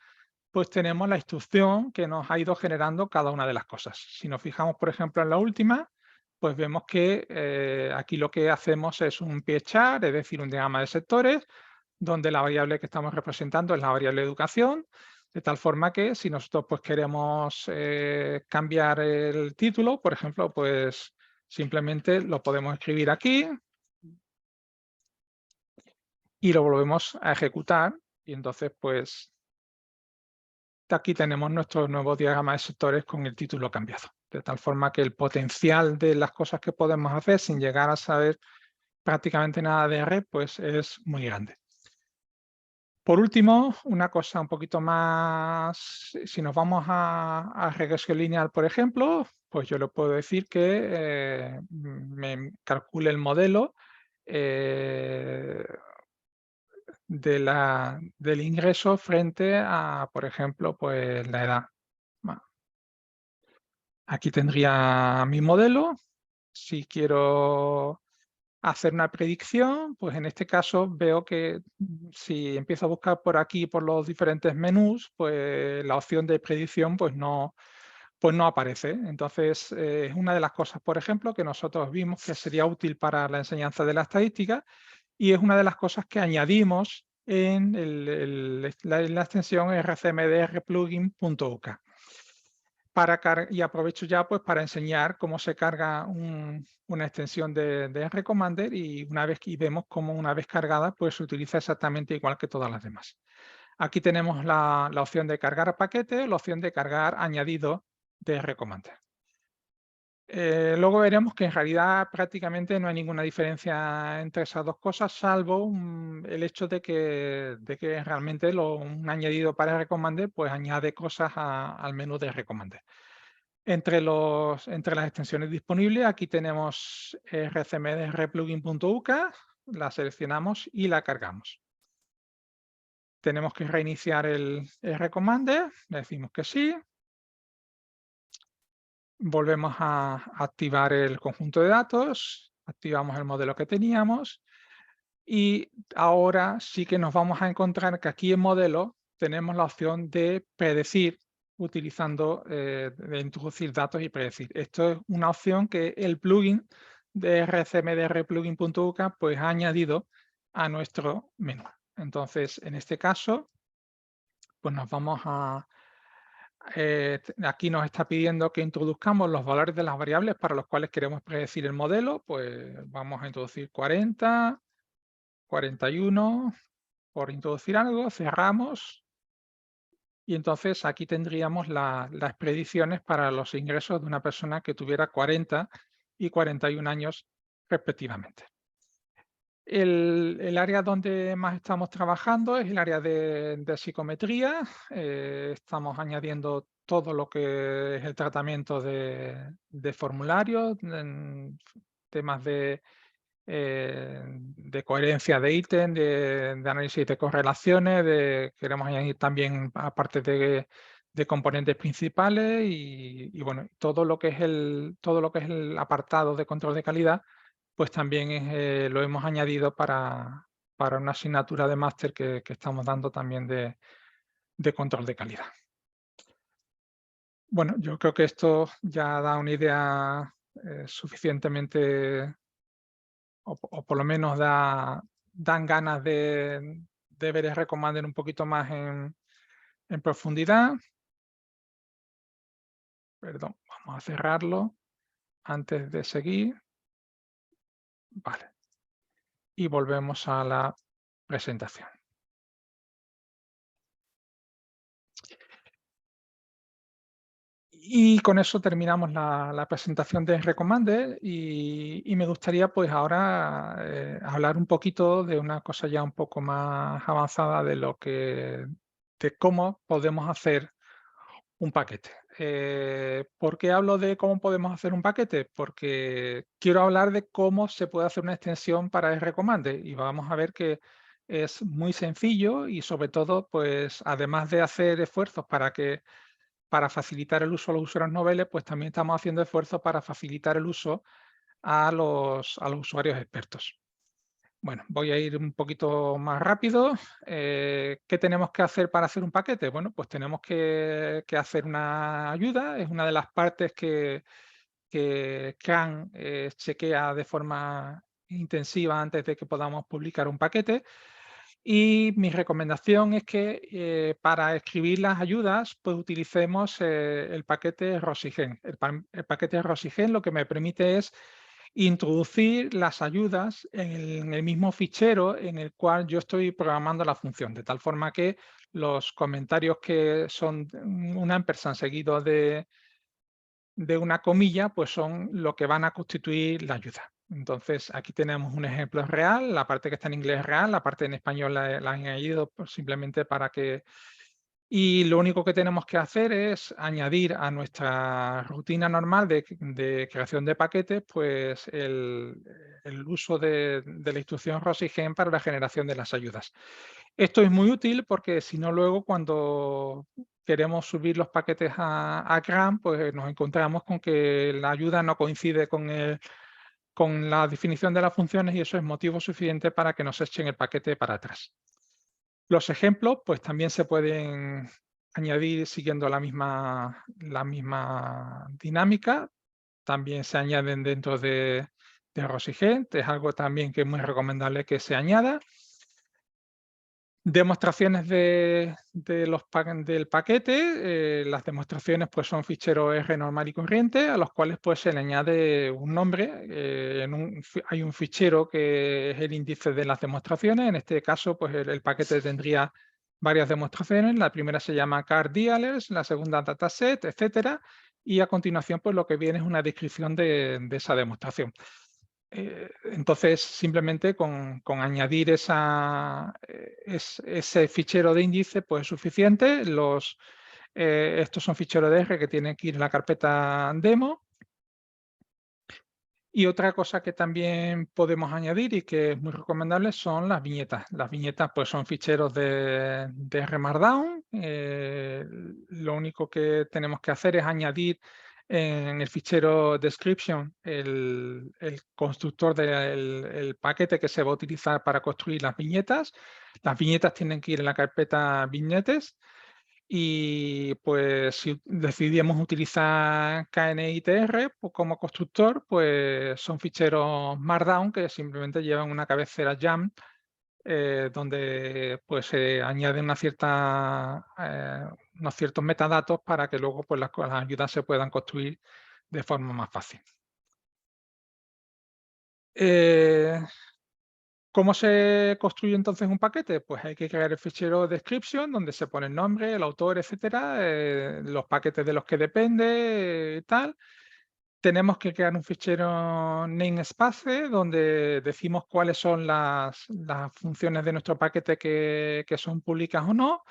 pues tenemos la instrucción que nos ha ido generando cada una de las cosas. Si nos fijamos, por ejemplo, en la última, pues vemos que aquí lo que hacemos es un pie chart, es decir, un diagrama de sectores, donde la variable que estamos representando es la variable educación, de tal forma que si nosotros pues, queremos cambiar el título, por ejemplo, pues simplemente lo podemos escribir aquí y lo volvemos a ejecutar y entonces pues aquí tenemos nuestro nuevo diagrama de sectores con el título cambiado, de tal forma que el potencial de las cosas que podemos hacer sin llegar a saber prácticamente nada de R, pues es muy grande. Por último, una cosa un poquito más, si nos vamos a regresión lineal, por ejemplo, pues yo le puedo decir que me calcule el modelo del ingreso frente a, por ejemplo, pues la edad. Bueno, aquí tendría mi modelo. Si quiero hacer una predicción, pues en este caso veo que si empiezo a buscar por aquí, por los diferentes menús, pues la opción de predicción pues no aparece. Entonces, es una de las cosas, por ejemplo, que nosotros vimos que sería útil para la enseñanza de la estadística y es una de las cosas que añadimos en la extensión rcmdrplugin.uk. Y aprovecho ya pues para enseñar cómo se carga una extensión de RCommander y vemos cómo una vez cargada pues se utiliza exactamente igual que todas las demás. Aquí tenemos la opción de cargar paquete, la opción de cargar añadido de RCommander. Luego veremos que en realidad prácticamente no hay ninguna diferencia entre esas dos cosas, salvo el hecho de que realmente un añadido para RCommander pues añade cosas al menú de RCommander. Entre las extensiones disponibles, aquí tenemos rcmdrplugin.uk, la seleccionamos y la cargamos. Tenemos que reiniciar el RCommander, le decimos que sí. Volvemos a activar el conjunto de datos, activamos el modelo que teníamos y ahora sí que nos vamos a encontrar que aquí en modelo tenemos la opción de predecir utilizando, de introducir datos y predecir. Esto es una opción que el plugin de rcmdrplugin.uk pues ha añadido a nuestro menú. Entonces, en este caso, pues nos vamos aquí nos está pidiendo que introduzcamos los valores de las variables para los cuales queremos predecir el modelo. Pues vamos a introducir 40, 41, por introducir algo, cerramos. Y entonces aquí tendríamos las predicciones para los ingresos de una persona que tuviera 40 y 41 años respectivamente. El área donde más estamos trabajando es el área de psicometría. Estamos añadiendo todo lo que es el tratamiento de formularios, en temas de coherencia de ítem, de análisis de correlaciones, queremos añadir también, aparte de componentes principales y bueno, todo lo que es el apartado de control de calidad, pues también lo hemos añadido para una asignatura de máster que estamos dando también de control de calidad. Bueno, yo creo que esto ya da una idea suficientemente, o por lo menos dan ganas de ver el Recommender un poquito más en profundidad. Perdón, vamos a cerrarlo antes de seguir. Vale. Y volvemos a la presentación. Y con eso terminamos la presentación de Recommender y me gustaría pues ahora hablar un poquito de una cosa ya un poco más avanzada de cómo podemos hacer un paquete. ¿Por qué hablo de cómo podemos hacer un paquete? Porque quiero hablar de cómo se puede hacer una extensión para el Recommender y vamos a ver que es muy sencillo y sobre todo, pues además de hacer esfuerzos para facilitar el uso a los usuarios noveles, pues también estamos haciendo esfuerzos para facilitar el uso a los usuarios expertos. Bueno, voy a ir un poquito más rápido. ¿Qué tenemos que hacer para hacer un paquete? Bueno, pues tenemos que hacer una ayuda. Es una de las partes que CRAN chequea de forma intensiva antes de que podamos publicar un paquete. Y mi recomendación es que para escribir las ayudas, pues utilicemos el paquete Rosigen. El paquete Rosigen lo que me permite es introducir las ayudas en el mismo fichero en el cual yo estoy programando la función, de tal forma que los comentarios que son un ampersand seguido de una comilla, pues son lo que van a constituir la ayuda. Entonces, aquí tenemos un ejemplo real, la parte que está en inglés es real, la parte en español la he añadido pues, simplemente para que... Y lo único que tenemos que hacer es añadir a nuestra rutina normal de creación de paquetes, pues el uso de la instrucción Rosigen para la generación de las ayudas. Esto es muy útil porque si no luego cuando queremos subir los paquetes a CRAN, pues nos encontramos con que la ayuda no coincide con la definición de las funciones y eso es motivo suficiente para que nos echen el paquete para atrás. Los ejemplos pues también se pueden añadir siguiendo la misma dinámica. También se añaden dentro de Rosigen, es algo también que es muy recomendable que se añada. Demostraciones del paquete. Las demostraciones pues, son ficheros R normal y corriente a los cuales pues, se le añade un nombre. Hay un fichero que es el índice de las demostraciones. En este caso pues, el paquete tendría varias demostraciones. La primera se llama card dealers, la segunda dataset, etcétera. Y a continuación pues, lo que viene es una descripción de esa demostración. Entonces, simplemente con añadir ese fichero de índice, pues es suficiente. Estos son ficheros de R que tienen que ir en la carpeta demo. Y otra cosa que también podemos añadir y que es muy recomendable son las viñetas. Las viñetas pues, son ficheros de R Markdown. Lo único que tenemos que hacer es añadir en el fichero description el constructor del paquete que se va a utilizar para construir las viñetas. Las viñetas tienen que ir en la carpeta vignettes. Y pues si decidimos utilizar KNITR pues, como constructor, pues son ficheros Markdown que simplemente llevan una cabecera YAML donde pues se añaden unos ciertos metadatos para que luego pues, las ayudas se puedan construir de forma más fácil. ¿Cómo se construye entonces un paquete? Pues hay que crear el fichero description donde se pone el nombre, el autor, etcétera, los paquetes de los que depende, tal. Tenemos que crear un fichero namespace donde decimos cuáles son las funciones de nuestro paquete que son públicas o no.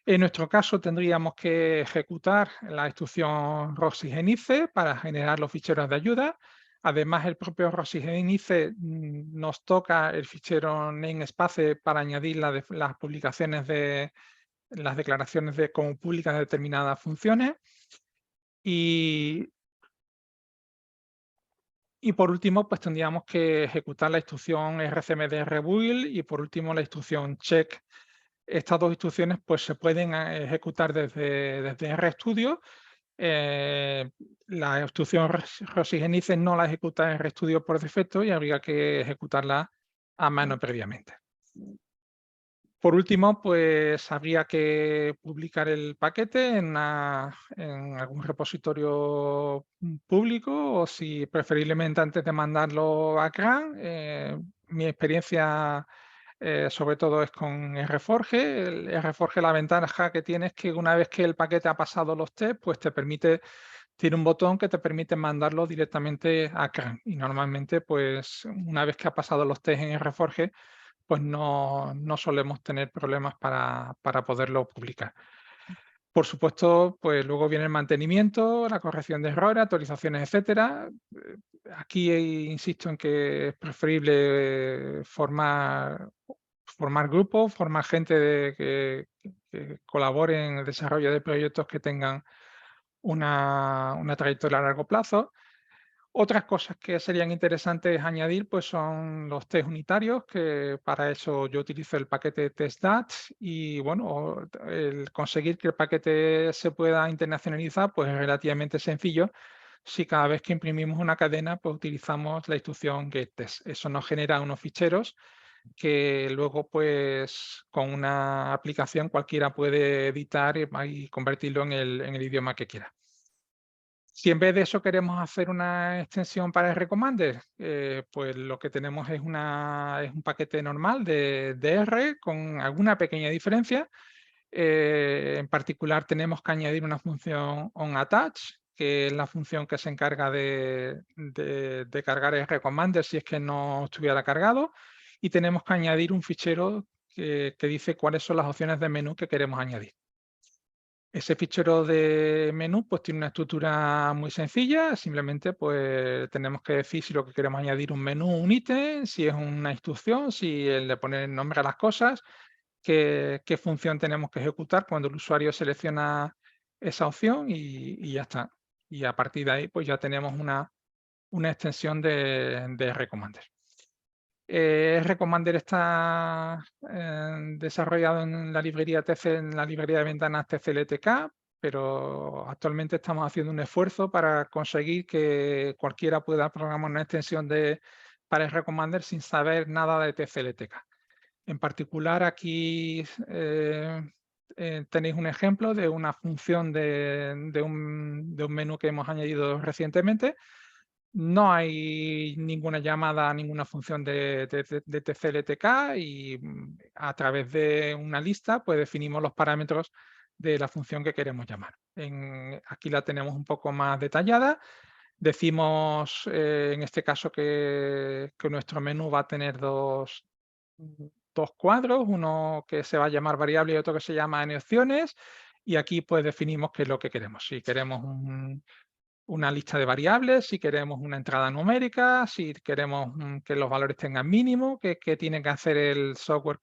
En nuestro caso tendríamos que ejecutar la instrucción roxygenize para generar los ficheros de ayuda. Además, el propio roxygenize nos toca el fichero namespace para añadir las publicaciones de las declaraciones como públicas de determinadas funciones. Y por último, pues tendríamos que ejecutar la instrucción rcmd rebuild y por último la instrucción check. Estas dos instrucciones pues se pueden ejecutar desde RStudio. La instrucción roxygenize no la ejecuta en RStudio por defecto y habría que ejecutarla a mano previamente. Por último, pues habría que publicar el paquete en algún repositorio público o si preferiblemente antes de mandarlo a CRAN. Mi experiencia sobre todo es con RForge. El RForge, la ventaja que tiene es que una vez que el paquete ha pasado los tests, pues tiene un botón que te permite mandarlo directamente a CRAN. Y normalmente, pues una vez que ha pasado los tests en RForge, pues no solemos tener problemas para poderlo publicar. Por supuesto, pues luego viene el mantenimiento, la corrección de errores, actualizaciones, etcétera. Aquí insisto en que es preferible formar grupos, formar gente que colabore en el desarrollo de proyectos que tengan una trayectoria a largo plazo. Otras cosas que serían interesantes añadir pues son los test unitarios, que para eso yo utilizo el paquete testdat y bueno, el conseguir que el paquete se pueda internacionalizar pues es relativamente sencillo. Si cada vez que imprimimos una cadena pues utilizamos la instrucción getTest. Eso nos genera unos ficheros que luego pues con una aplicación cualquiera puede editar y convertirlo en el idioma que quiera. Si en vez de eso queremos hacer una extensión para rCommander, pues lo que tenemos es un paquete normal de R con alguna pequeña diferencia. En particular tenemos que añadir una función onAttach, que es la función que se encarga de cargar rCommander si es que no estuviera cargado. Y tenemos que añadir un fichero que dice cuáles son las opciones de menú que queremos añadir. Ese fichero de menú pues tiene una estructura muy sencilla, simplemente pues tenemos que decir si lo que queremos añadir un menú, un ítem, si es una instrucción, si le poner nombre a las cosas, qué función tenemos que ejecutar cuando el usuario selecciona esa opción y ya está. Y a partir de ahí pues ya tenemos una extensión de rCommander. rCommander está desarrollado en la librería en la librería de ventanas TCLTK, pero actualmente estamos haciendo un esfuerzo para conseguir que cualquiera pueda programar una extensión para rCommander sin saber nada de TCLTK. En particular, aquí tenéis un ejemplo de una función de un menú que hemos añadido recientemente. No hay ninguna llamada a ninguna función de TCLTK y a través de una lista pues definimos los parámetros de la función que queremos llamar. Aquí la tenemos un poco más detallada. Decimos en este caso que nuestro menú va a tener dos cuadros, uno que se va a llamar variable y otro que se llama n opciones. Y aquí pues definimos qué es lo que queremos. Si queremos una lista de variables, si queremos una entrada numérica, si queremos que los valores tengan mínimo, qué tiene que hacer el software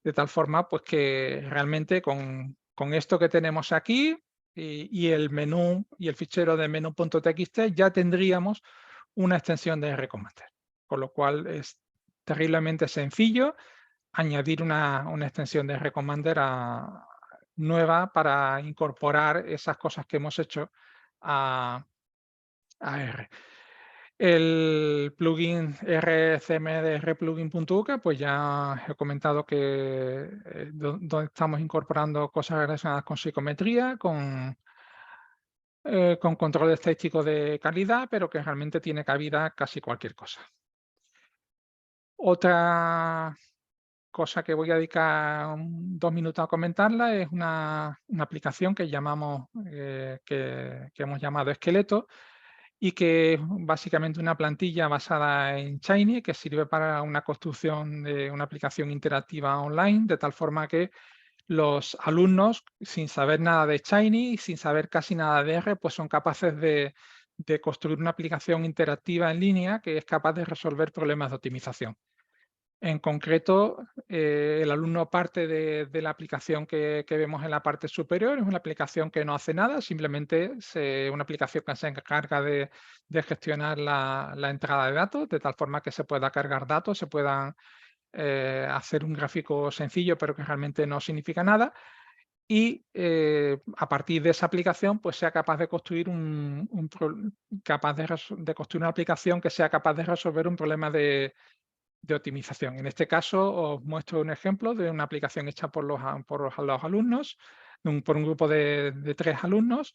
de tal forma pues que realmente con esto que tenemos aquí y el menú y el fichero de menú.txt ya tendríamos una extensión de rCommander. Con lo cual es terriblemente sencillo añadir una extensión de rCommander nueva para incorporar esas cosas que hemos hecho a R. El plugin rcmd replugin.uk, pues ya he comentado que donde estamos incorporando cosas relacionadas con psicometría, con control estadístico de calidad, pero que realmente tiene cabida casi cualquier cosa. Otra cosa que voy a dedicar 2 minutos a comentarla es una aplicación que llamamos, que hemos llamado Esqueleto, y que es básicamente una plantilla basada en Shiny que sirve para una construcción de una aplicación interactiva online, de tal forma que los alumnos, sin saber nada de Shiny y sin saber casi nada de R, pues son capaces de construir una aplicación interactiva en línea que es capaz de resolver problemas de optimización. En concreto, el alumno parte de la aplicación que vemos en la parte superior. Es una aplicación que no hace nada, simplemente una aplicación que se encarga de gestionar la entrada de datos, de tal forma que se pueda cargar datos, se puedan hacer un gráfico sencillo, pero que realmente no significa nada. Y a partir de esa aplicación, pues sea capaz de construir de construir una aplicación que sea capaz de resolver un problema de optimización. En este caso, os muestro un ejemplo de una aplicación hecha por los alumnos, por un grupo de 3 alumnos,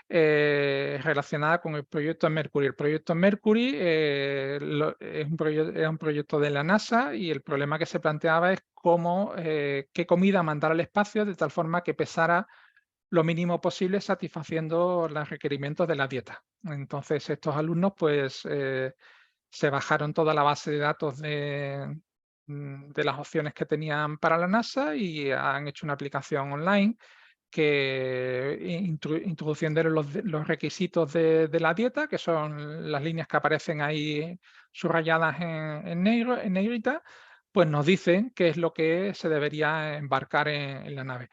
relacionada con el proyecto Mercury. El proyecto Mercury era un proyecto de la NASA y el problema que se planteaba es qué comida mandar al espacio de tal forma que pesara lo mínimo posible, satisfaciendo los requerimientos de la dieta. Entonces, estos alumnos pues, se bajaron toda la base de datos de las opciones que tenían para la NASA y han hecho una aplicación online que introduciendo los requisitos de la dieta, que son las líneas que aparecen ahí subrayadas en negrita, pues nos dicen qué es lo que se debería embarcar en la nave.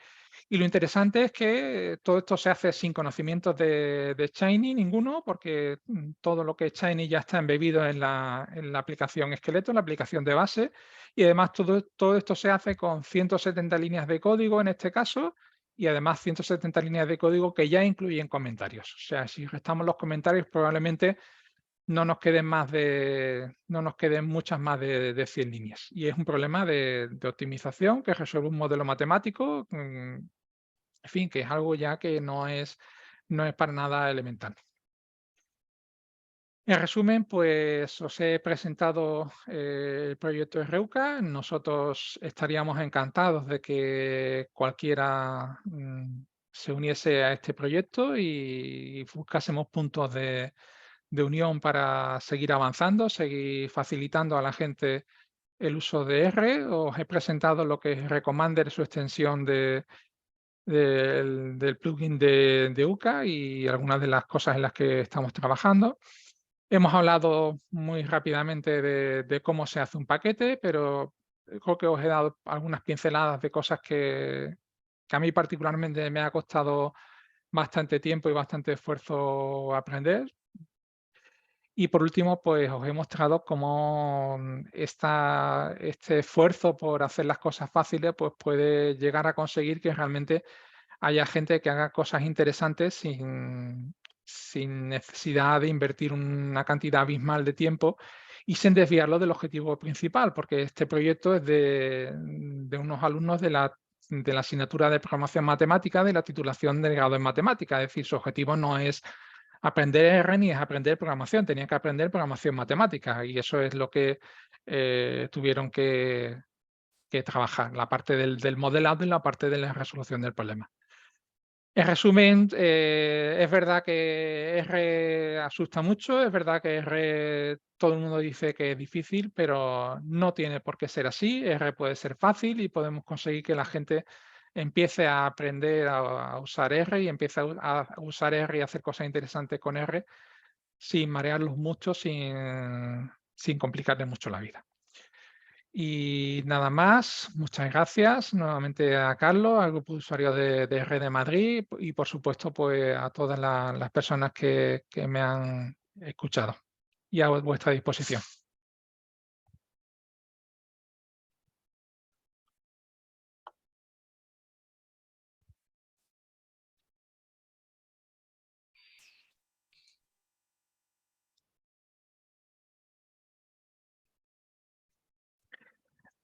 Y lo interesante es que todo esto se hace sin conocimientos de Shiny ninguno, porque todo lo que es Shiny ya está embebido en la aplicación esqueleto, en la aplicación de base, y además todo esto se hace con 170 líneas de código en este caso, y además 170 líneas de código que ya incluyen comentarios. O sea, si restamos los comentarios, probablemente no nos queden muchas más de 100 líneas. Y es un problema de optimización que resuelve un modelo matemático, en fin, que es algo ya que no es para nada elemental. En resumen, pues os he presentado el proyecto REUCA. Nosotros estaríamos encantados de que cualquiera se uniese a este proyecto y buscásemos puntos de unión para seguir avanzando, seguir facilitando a la gente el uso de R. Os he presentado lo que es Recommander, su extensión del plugin de UCA y algunas de las cosas en las que estamos trabajando. Hemos hablado muy rápidamente de cómo se hace un paquete, pero creo que os he dado algunas pinceladas de cosas que a mí particularmente me ha costado bastante tiempo y bastante esfuerzo aprender. Y por último, pues os he mostrado cómo este esfuerzo por hacer las cosas fáciles pues puede llegar a conseguir que realmente haya gente que haga cosas interesantes sin necesidad de invertir una cantidad abismal de tiempo y sin desviarlo del objetivo principal, porque este proyecto es de unos alumnos de la asignatura de programación matemática de la titulación de grado en matemática. Es decir, su objetivo no es aprender R ni es aprender programación, tenían que aprender programación matemática y eso es lo que tuvieron que trabajar, la parte del modelado y la parte de la resolución del problema. En resumen, es verdad que R asusta mucho, es verdad que R todo el mundo dice que es difícil, pero no tiene por qué ser así. R puede ser fácil y podemos conseguir que la gente empiece a aprender a usar R y empiece a usar R y hacer cosas interesantes con R sin marearlos mucho, sin complicarles mucho la vida. Y nada más, muchas gracias nuevamente a Carlos, al grupo de usuarios de R de Madrid y por supuesto pues, a todas las personas que me han escuchado y a vuestra disposición.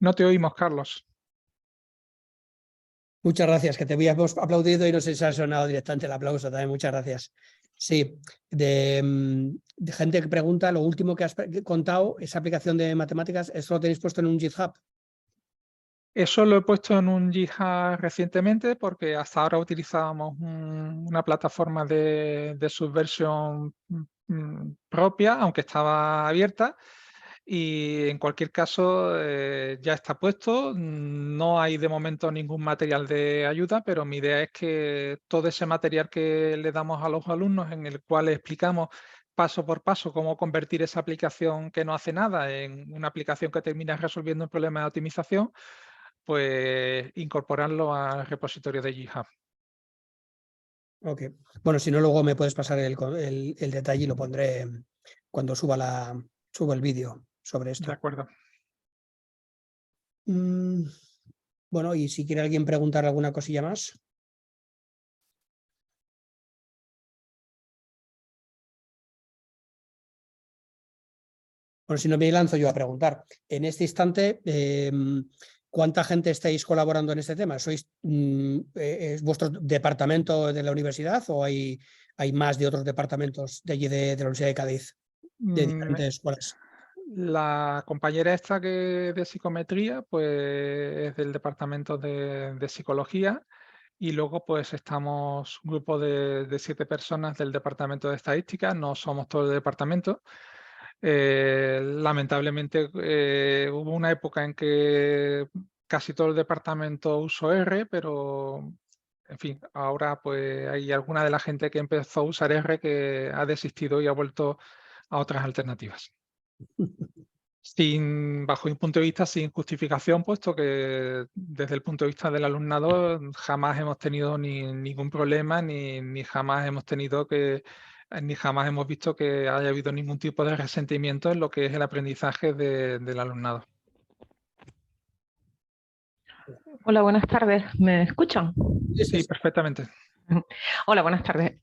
No te oímos, Carlos. Muchas gracias, que te habíamos aplaudido y no sé si ha sonado directamente el aplauso también. Muchas gracias. Sí, de gente que pregunta, lo último que has contado, esa aplicación de matemáticas, ¿eso lo tenéis puesto en un GitHub? Eso lo he puesto en un GitHub recientemente porque hasta ahora utilizábamos una plataforma de Subversion propia, aunque estaba abierta. y en cualquier caso ya está puesto. No hay de momento ningún material de ayuda, pero mi idea es que todo ese material que le damos a los alumnos, en el cual explicamos paso por paso cómo convertir esa aplicación que no hace nada en una aplicación que termina resolviendo un problema de optimización, pues incorporarlo al repositorio de GitHub. Ok. Bueno, si no, luego me puedes pasar el detalle y lo pondré cuando suba el vídeo sobre esto. De acuerdo. Bueno, y si quiere alguien preguntar alguna cosilla más. Bueno, si no me lanzo yo a preguntar. En este instante, ¿cuánta gente estáis colaborando en este tema? ¿Es vuestro departamento de la universidad o hay más de otros departamentos de allí de la Universidad de Cádiz, de diferentes escuelas? La compañera esta de psicometría, pues es del departamento de psicología, y luego pues estamos un grupo de 7 personas del departamento de estadística. No somos todo el departamento. Lamentablemente hubo una época en que casi todo el departamento usó R, pero en fin, ahora pues hay alguna de la gente que empezó a usar R que ha desistido y ha vuelto a otras alternativas. Bajo mi punto de vista, sin justificación, puesto que desde el punto de vista del alumnado jamás hemos tenido ningún problema, ni jamás hemos visto que haya habido ningún tipo de resentimiento en lo que es el aprendizaje del alumnado. Hola, buenas tardes. ¿Me escuchan? Sí, perfectamente. Hola, buenas tardes.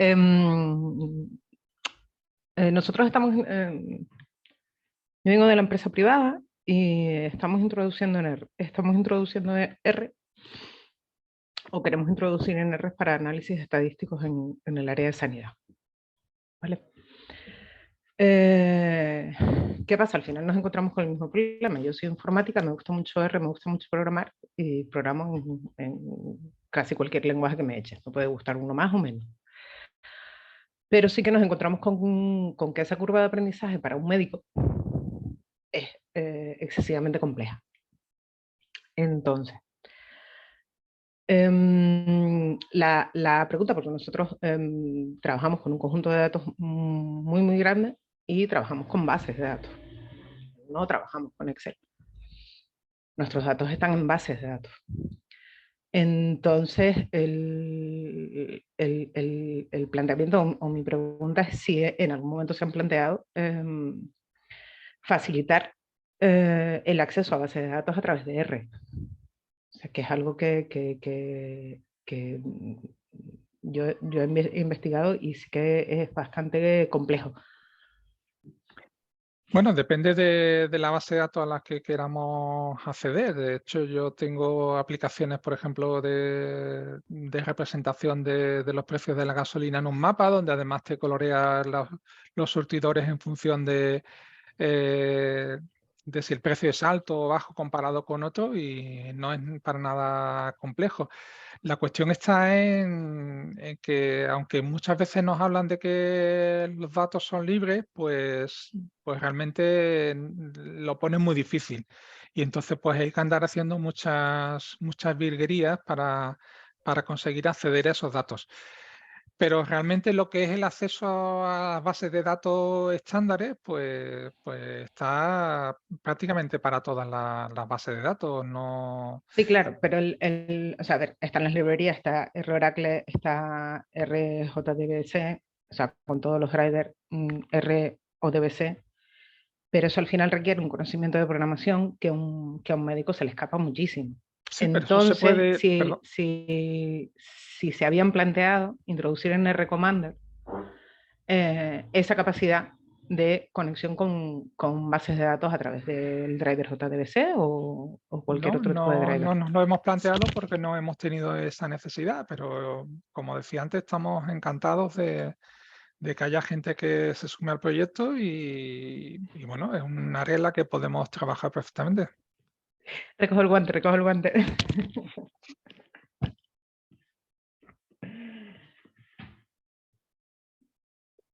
Nosotros estamos... yo vengo de la empresa privada y estamos introduciendo R, o queremos introducir en R para análisis estadísticos en el área de sanidad. ¿Vale? ¿Qué pasa? Al final nos encontramos con el mismo problema. Yo soy informática, me gusta mucho R, me gusta mucho programar y programo en casi cualquier lenguaje que me eches. Me puede gustar uno más o menos. Pero sí que nos encontramos con que esa curva de aprendizaje para un médico es excesivamente compleja. Entonces, la pregunta, porque nosotros trabajamos con un conjunto de datos muy, muy grande y trabajamos con bases de datos. No trabajamos con Excel. Nuestros datos están en bases de datos. Entonces, el planteamiento o mi pregunta es si en algún momento se han planteado facilitar el acceso a bases de datos a través de R. O sea, que es algo que yo he investigado y sí que es bastante complejo. Bueno, depende de la base de datos a la que queramos acceder. De hecho, yo tengo aplicaciones, por ejemplo, de representación de los precios de la gasolina en un mapa, donde además te colorea los surtidores en función de si el precio es alto o bajo comparado con otro, y no es para nada complejo. La cuestión está en que, aunque muchas veces nos hablan de que los datos son libres, pues realmente lo ponen muy difícil. Y entonces pues hay que andar haciendo muchas virguerías para conseguir acceder a esos datos. Pero realmente lo que es el acceso a bases de datos estándares, pues está prácticamente para todas las bases de datos. No... Sí, claro, pero o sea, a ver, están las librerías, está R-Oracle, está RJDBC, o sea, con todos los drivers RODBC, pero eso al final requiere un conocimiento de programación que a un médico se le escapa muchísimo. Sí, pero eso Entonces, se puede... si se habían planteado introducir en R-Commander esa capacidad de conexión con bases de datos a través del driver JDBC o cualquier otro tipo de driver. No nos lo hemos planteado porque no hemos tenido esa necesidad, pero como decía antes, estamos encantados de que haya gente que se sume al proyecto y bueno, es un área en la que podemos trabajar perfectamente. Recojo el guante, recojo el guante.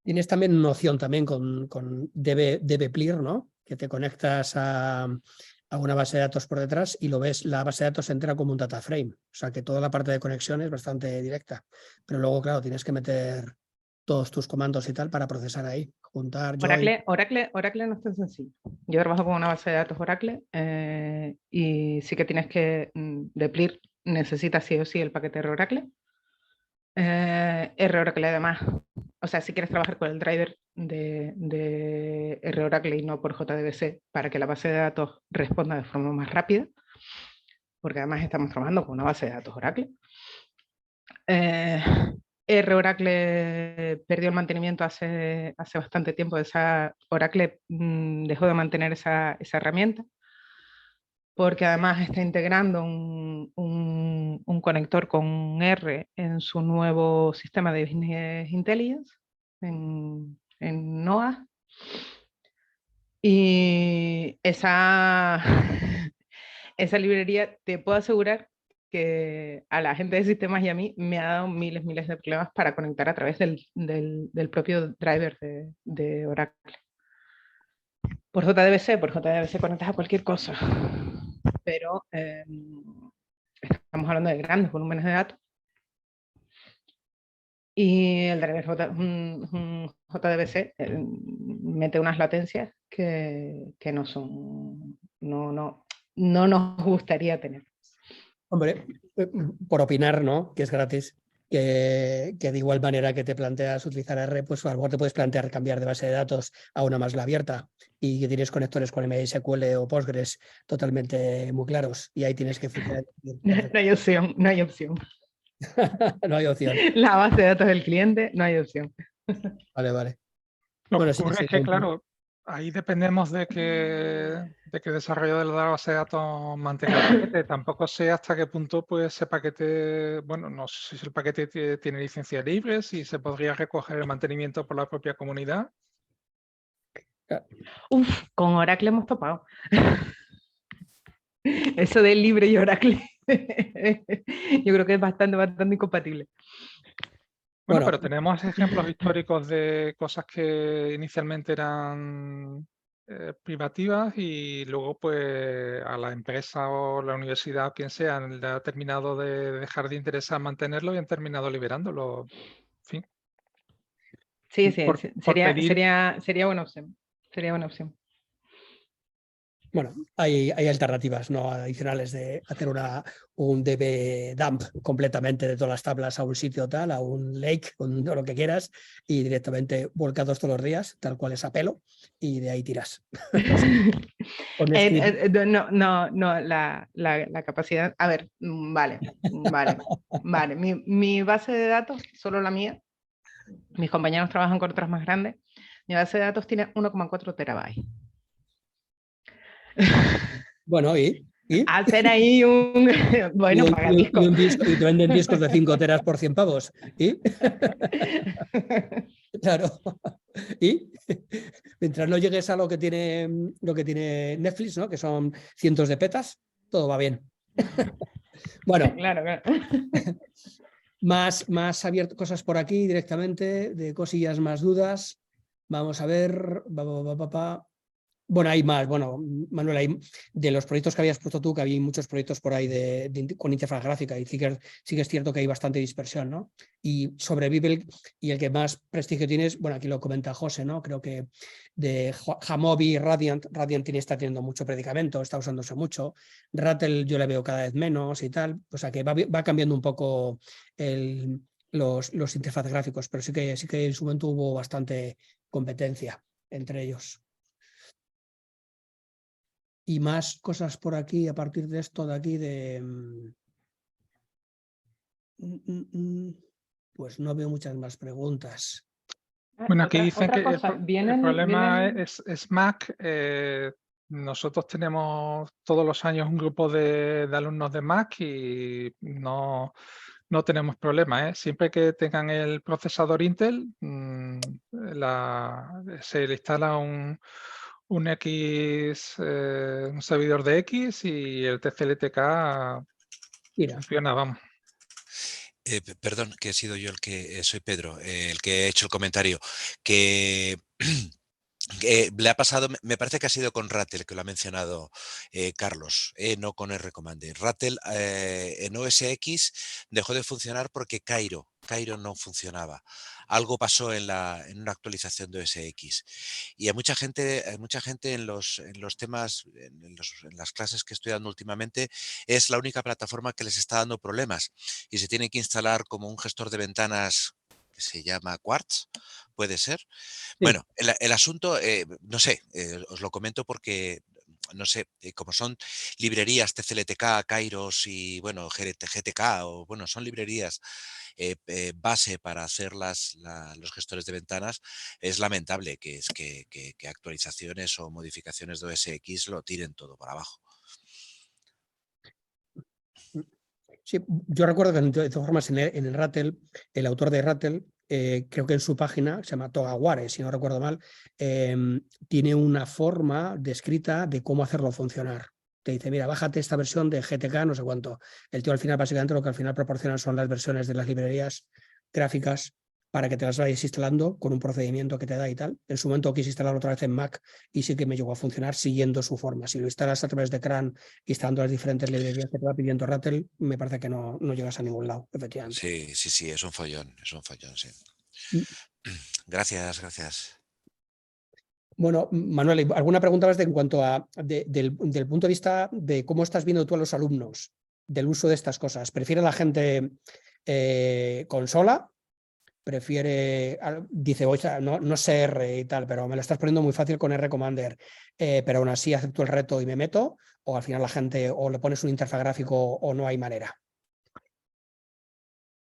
Tienes también noción también con DBPLIR, ¿no? que te conectas a una base de datos por detrás y lo ves, la base de datos entera como un data frame. O sea que toda la parte de conexión es bastante directa. Pero luego, claro, tienes que meter todos tus comandos y tal para procesar ahí. Juntar, join. Oracle no es tan sencillo. Yo trabajo con una base de datos Oracle y sí que tienes que deplir, necesitas sí o sí el paquete de Oracle. Oracle además, o sea, si quieres trabajar con el driver de Oracle y no por JDBC para que la base de datos responda de forma más rápida, porque además estamos trabajando con una base de datos Oracle. Oracle perdió el mantenimiento hace bastante tiempo. Oracle dejó de mantener esa herramienta porque además está integrando un conector con R en su nuevo sistema de Business Intelligence en NOAA. Y esa librería, te puedo asegurar que a la gente de sistemas y a mí me ha dado miles de problemas para conectar a través del propio driver de Oracle. Por JDBC conectas a cualquier cosa, pero estamos hablando de grandes volúmenes de datos y el driver JDBC mete unas latencias que no nos gustaría tener. Hombre, por opinar, ¿no? Que es gratis, que de igual manera que te planteas utilizar R, pues a lo mejor te puedes plantear cambiar de base de datos a una más la abierta y que tienes conectores con MySQL o Postgres totalmente muy claros y ahí tienes que fijar. No hay opción. No hay opción. La base de datos del cliente, no hay opción. Vale. Lo Bueno, que ocurre es que, claro, ahí dependemos de que el desarrollador de la base de datos mantenga el paquete. Tampoco sé hasta qué punto pues, ese paquete, bueno, no sé si el paquete tiene licencia libre, si se podría recoger el mantenimiento por la propia comunidad. Con Oracle hemos topado. Eso de libre y Oracle, yo creo que es bastante incompatible. Bueno, pero tenemos ejemplos históricos de cosas que inicialmente eran privativas y luego pues a la empresa o la universidad o quien sea le ha terminado de dejar de interesar mantenerlo y han terminado liberándolo. En fin. Sí, sería buena opción. Sería buena opción. Bueno, hay alternativas no adicionales de hacer un DB dump completamente de todas las tablas a un sitio tal, a un lake, o lo que quieras, y directamente volcados todos los días, tal cual es a pelo, y de ahí tiras. La capacidad. A ver, vale. Mi base de datos, solo la mía, mis compañeros trabajan con otras más grandes, mi base de datos tiene 1,4 terabytes. Bueno, ¿y? Hacer ahí un... Bueno, paga disco. Y te venden discos de 5 teras por 100 pavos. ¿Y? Claro. Y mientras no llegues a lo que tiene Netflix, ¿no? Que son cientos de petas, todo va bien. Bueno. Claro. Más abierto cosas por aquí directamente, de cosillas más dudas. Vamos a ver. Bueno, hay más. Bueno, Manuel, hay de los proyectos que habías puesto tú, que había muchos proyectos por ahí con interfaz gráfica y sí que es cierto que hay bastante dispersión, ¿no? Y sobrevive y el que más prestigio tienes, bueno, aquí lo comenta José, ¿no? Creo que de Jamovi, Radiant está teniendo mucho predicamento, está usándose mucho. Rattle yo le veo cada vez menos y tal. O sea que va cambiando un poco los interfaces gráficos, pero sí que en su momento hubo bastante competencia entre ellos. Y más cosas por aquí, a partir de esto de aquí pues no veo muchas más preguntas. Bueno, aquí dicen que el problema es Mac. Nosotros tenemos todos los años un grupo de alumnos de Mac y no tenemos problema. Siempre que tengan el procesador Intel, se le instala un servidor de X y el TCL/TK funciona, vamos. Perdón, que he sido yo soy Pedro, el que he hecho el comentario, que Le ha pasado, me parece que ha sido con Rattle, que lo ha mencionado Carlos, no con RCommander. Rattle en OS X dejó de funcionar porque Cairo no funcionaba. Algo pasó en una actualización de OS X. Y hay mucha gente en los temas, en las clases que estoy dando últimamente, es la única plataforma que les está dando problemas. Y se tiene que instalar como un gestor de ventanas que se llama Quartz, puede ser. Sí. Bueno, el asunto, no sé, os lo comento porque, no sé, como son librerías TCLTK, Kairos y, bueno, GTK, o bueno, son librerías base para hacer los gestores de ventanas, es lamentable que actualizaciones o modificaciones de OS X lo tiren todo por abajo. Sí, yo recuerdo que de todas formas en el Rattle, el autor de Rattle, creo que en su página, se llama Togaware, si no recuerdo mal, tiene una forma descrita de cómo hacerlo funcionar. Te dice, mira, bájate esta versión de GTK, no sé cuánto. El tío al final, básicamente, lo que al final proporciona son las versiones de las librerías gráficas para que te las vayas instalando con un procedimiento que te da y tal. En su momento quise instalarlo otra vez en Mac y sí que me llegó a funcionar siguiendo su forma. Si lo instalas a través de CRAN, instalando las diferentes librerías que te va pidiendo Rattle, me parece que no llegas a ningún lado, efectivamente. Sí, es un follón, sí. Mm. Gracias. Bueno, Manuel, ¿alguna pregunta más en cuanto a del punto de vista de cómo estás viendo tú a los alumnos del uso de estas cosas? ¿Prefiere la gente consola? ¿Prefiere, dice, oye, no sé R y tal, pero me lo estás poniendo muy fácil con RCommander, pero aún así acepto el reto y me meto? ¿O al final la gente o le pones un interfaz gráfico o no hay manera?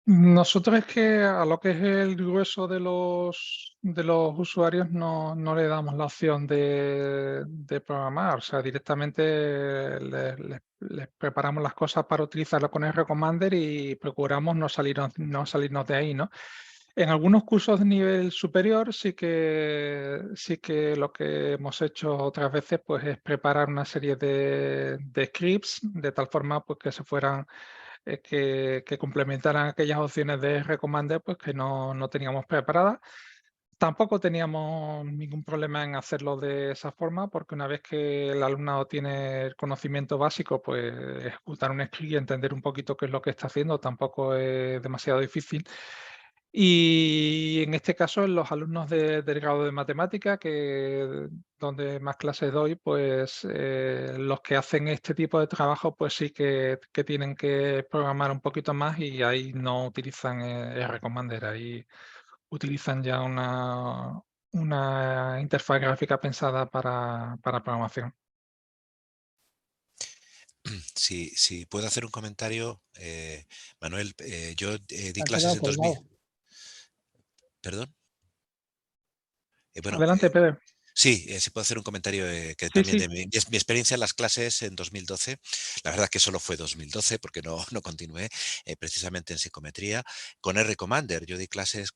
Nosotros es que a lo que es el grueso de los usuarios no le damos la opción de programar, o sea, directamente les preparamos las cosas para utilizarlo con RCommander y procuramos no salirnos de ahí, ¿no? En algunos cursos de nivel superior sí que lo que hemos hecho otras veces pues es preparar una serie de scripts de tal forma pues que se fueran que complementaran aquellas opciones de Recommander pues, que no teníamos preparadas. Tampoco teníamos ningún problema en hacerlo de esa forma, porque una vez que el alumnado tiene el conocimiento básico, pues ejecutar un script y entender un poquito qué es lo que está haciendo tampoco es demasiado difícil. Y en este caso, en los alumnos del grado de matemática, donde más clases doy, pues los que hacen este tipo de trabajo, pues sí que tienen que programar un poquito más y ahí no utilizan RCommander, ahí utilizan ya una interfaz gráfica pensada para programación. Si puedo hacer un comentario, Manuel, yo di Has clases quedado en 2000. colgado. ¿Perdón? Bueno, Adelante, Pedro. sí, sí puedo hacer un comentario que Sí, también sí. de mi experiencia en las clases en 2012. La verdad que solo fue 2012 porque no continué precisamente en psicometría. Con RCommander yo di clases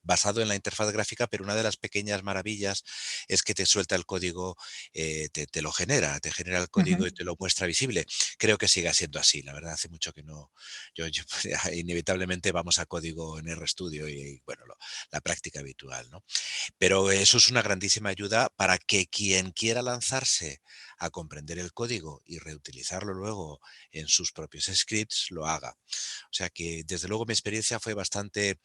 basado en la interfaz gráfica, pero una de las pequeñas maravillas es que te suelta el código, te lo genera, te genera el código Ujú. y te lo muestra visible. Creo que siga siendo así. La verdad, hace mucho que no. Inevitablemente vamos a código en RStudio y bueno, la práctica habitual, ¿no? Pero eso es una grandísima ayuda para que quien quiera lanzarse a comprender el código y reutilizarlo luego en sus propios scripts, lo haga. O sea que, desde luego, mi experiencia fue bastante,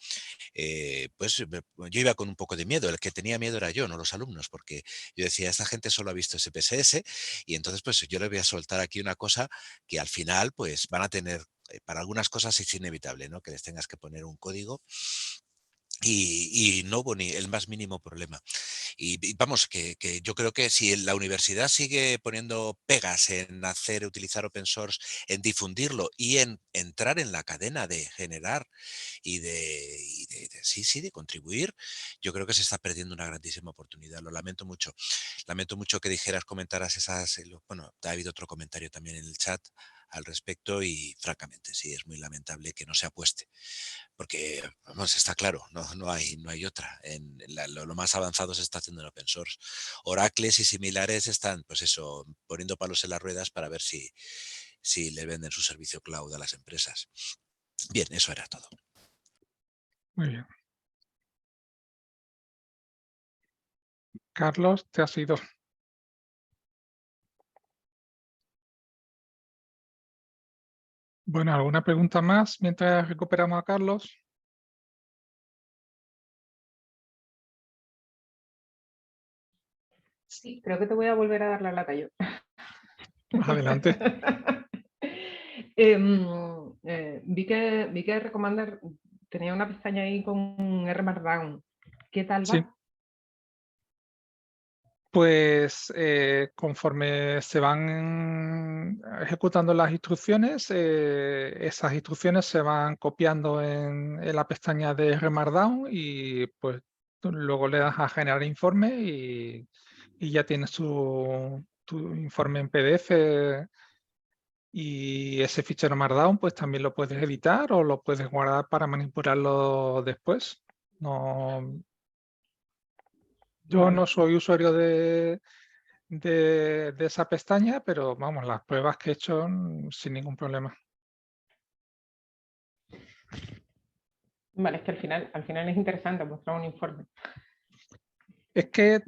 yo iba con un poco de miedo. El que tenía miedo era yo, no los alumnos, porque yo decía, esta gente solo ha visto SPSS y entonces pues yo le voy a soltar aquí una cosa que al final pues van a tener, para algunas cosas es inevitable, ¿no? Que les tengas que poner un código. Y no hubo ni el más mínimo problema. Y vamos, que yo creo que si la universidad sigue poniendo pegas en utilizar open source, en difundirlo y en entrar en la cadena de generar sí, de contribuir, yo creo que se está perdiendo una grandísima oportunidad. Lo lamento mucho. Lamento mucho que comentaras esas. Bueno, ha habido otro comentario también en el chat al respecto y francamente sí, es muy lamentable que no se apueste. Porque, vamos, está claro, no hay otra. Lo más avanzado se está haciendo en open source. Oracles y similares están, pues eso, poniendo palos en las ruedas para ver si le venden su servicio cloud a las empresas. Bien, eso era todo. Muy bien. Carlos, te has ido. Bueno, ¿alguna pregunta más mientras recuperamos a Carlos? Sí, creo que te voy a volver a dar la lata yo. Adelante. Vi que Recommender tenía una pestaña ahí con R Markdown. ¿Qué tal va? Sí. Pues conforme se van ejecutando las instrucciones, esas instrucciones se van copiando en la pestaña de R Markdown y pues tú luego le das a generar informe y ya tienes tu informe en PDF. Y ese fichero Markdown pues también lo puedes editar o lo puedes guardar para manipularlo después. No, yo Vale. no soy usuario de esa pestaña, pero vamos, las pruebas que he hecho sin ningún problema. Vale, es que al final es interesante mostrar un informe. Es que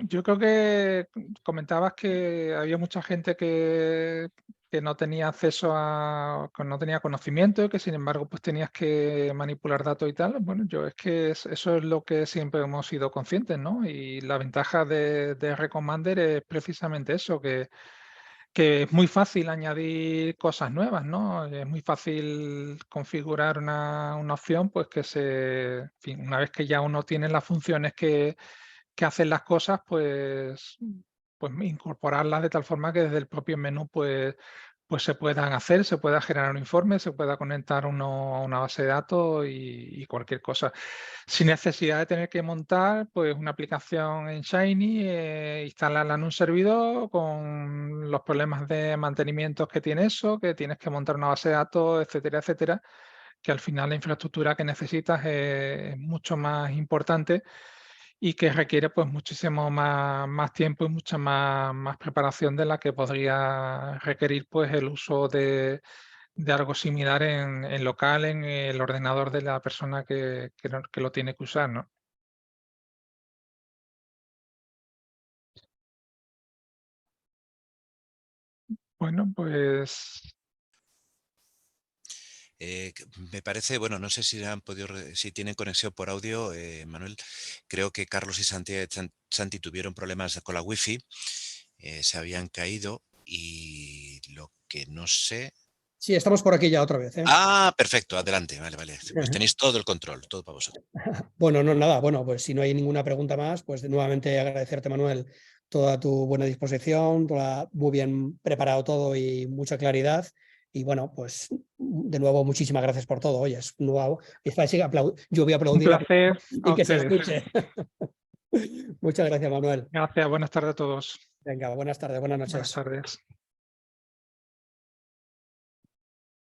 yo creo que comentabas que había mucha gente que no tenía acceso que no tenía conocimiento y que sin embargo pues tenías que manipular datos y tal. Bueno, yo es que eso es lo que siempre hemos sido conscientes, ¿no? Y la ventaja de Recommender es precisamente eso, que es muy fácil añadir cosas nuevas, ¿no? Es muy fácil configurar una opción, pues en fin, una vez que ya uno tiene las funciones que hacen las cosas, pues incorporarlas de tal forma que desde el propio menú pues se puedan hacer, se pueda generar un informe, se pueda conectar uno a una base de datos y cualquier cosa. Sin necesidad de tener que montar pues una aplicación en Shiny, instalarla en un servidor con los problemas de mantenimiento que tiene eso, que tienes que montar una base de datos, etcétera, etcétera, que al final la infraestructura que necesitas es mucho más importante y que requiere pues muchísimo más tiempo y mucha más preparación de la que podría requerir pues el uso de algo similar en local, en el ordenador de la persona que lo tiene que usar, ¿no? Bueno, pues Me parece, bueno, no sé si si tienen conexión por audio, Manuel. Creo que Carlos y Santi tuvieron problemas con la wifi, se habían caído y lo que no sé. Sí, estamos por aquí ya otra vez. Ah, perfecto, adelante, vale. Pues tenéis todo el control, todo para vosotros. Bueno, no, nada, bueno, pues si no hay ninguna pregunta más, pues nuevamente agradecerte, Manuel, toda tu buena disposición, muy bien preparado todo y mucha claridad. Y bueno, pues de nuevo, muchísimas gracias por todo. Oye, es nuevo. Yo voy a Un aplaudir placer a y que se ustedes. escuche. Muchas gracias, Manuel. Gracias, buenas tardes a todos. Venga, buenas tardes, buenas Buenas noches. tardes.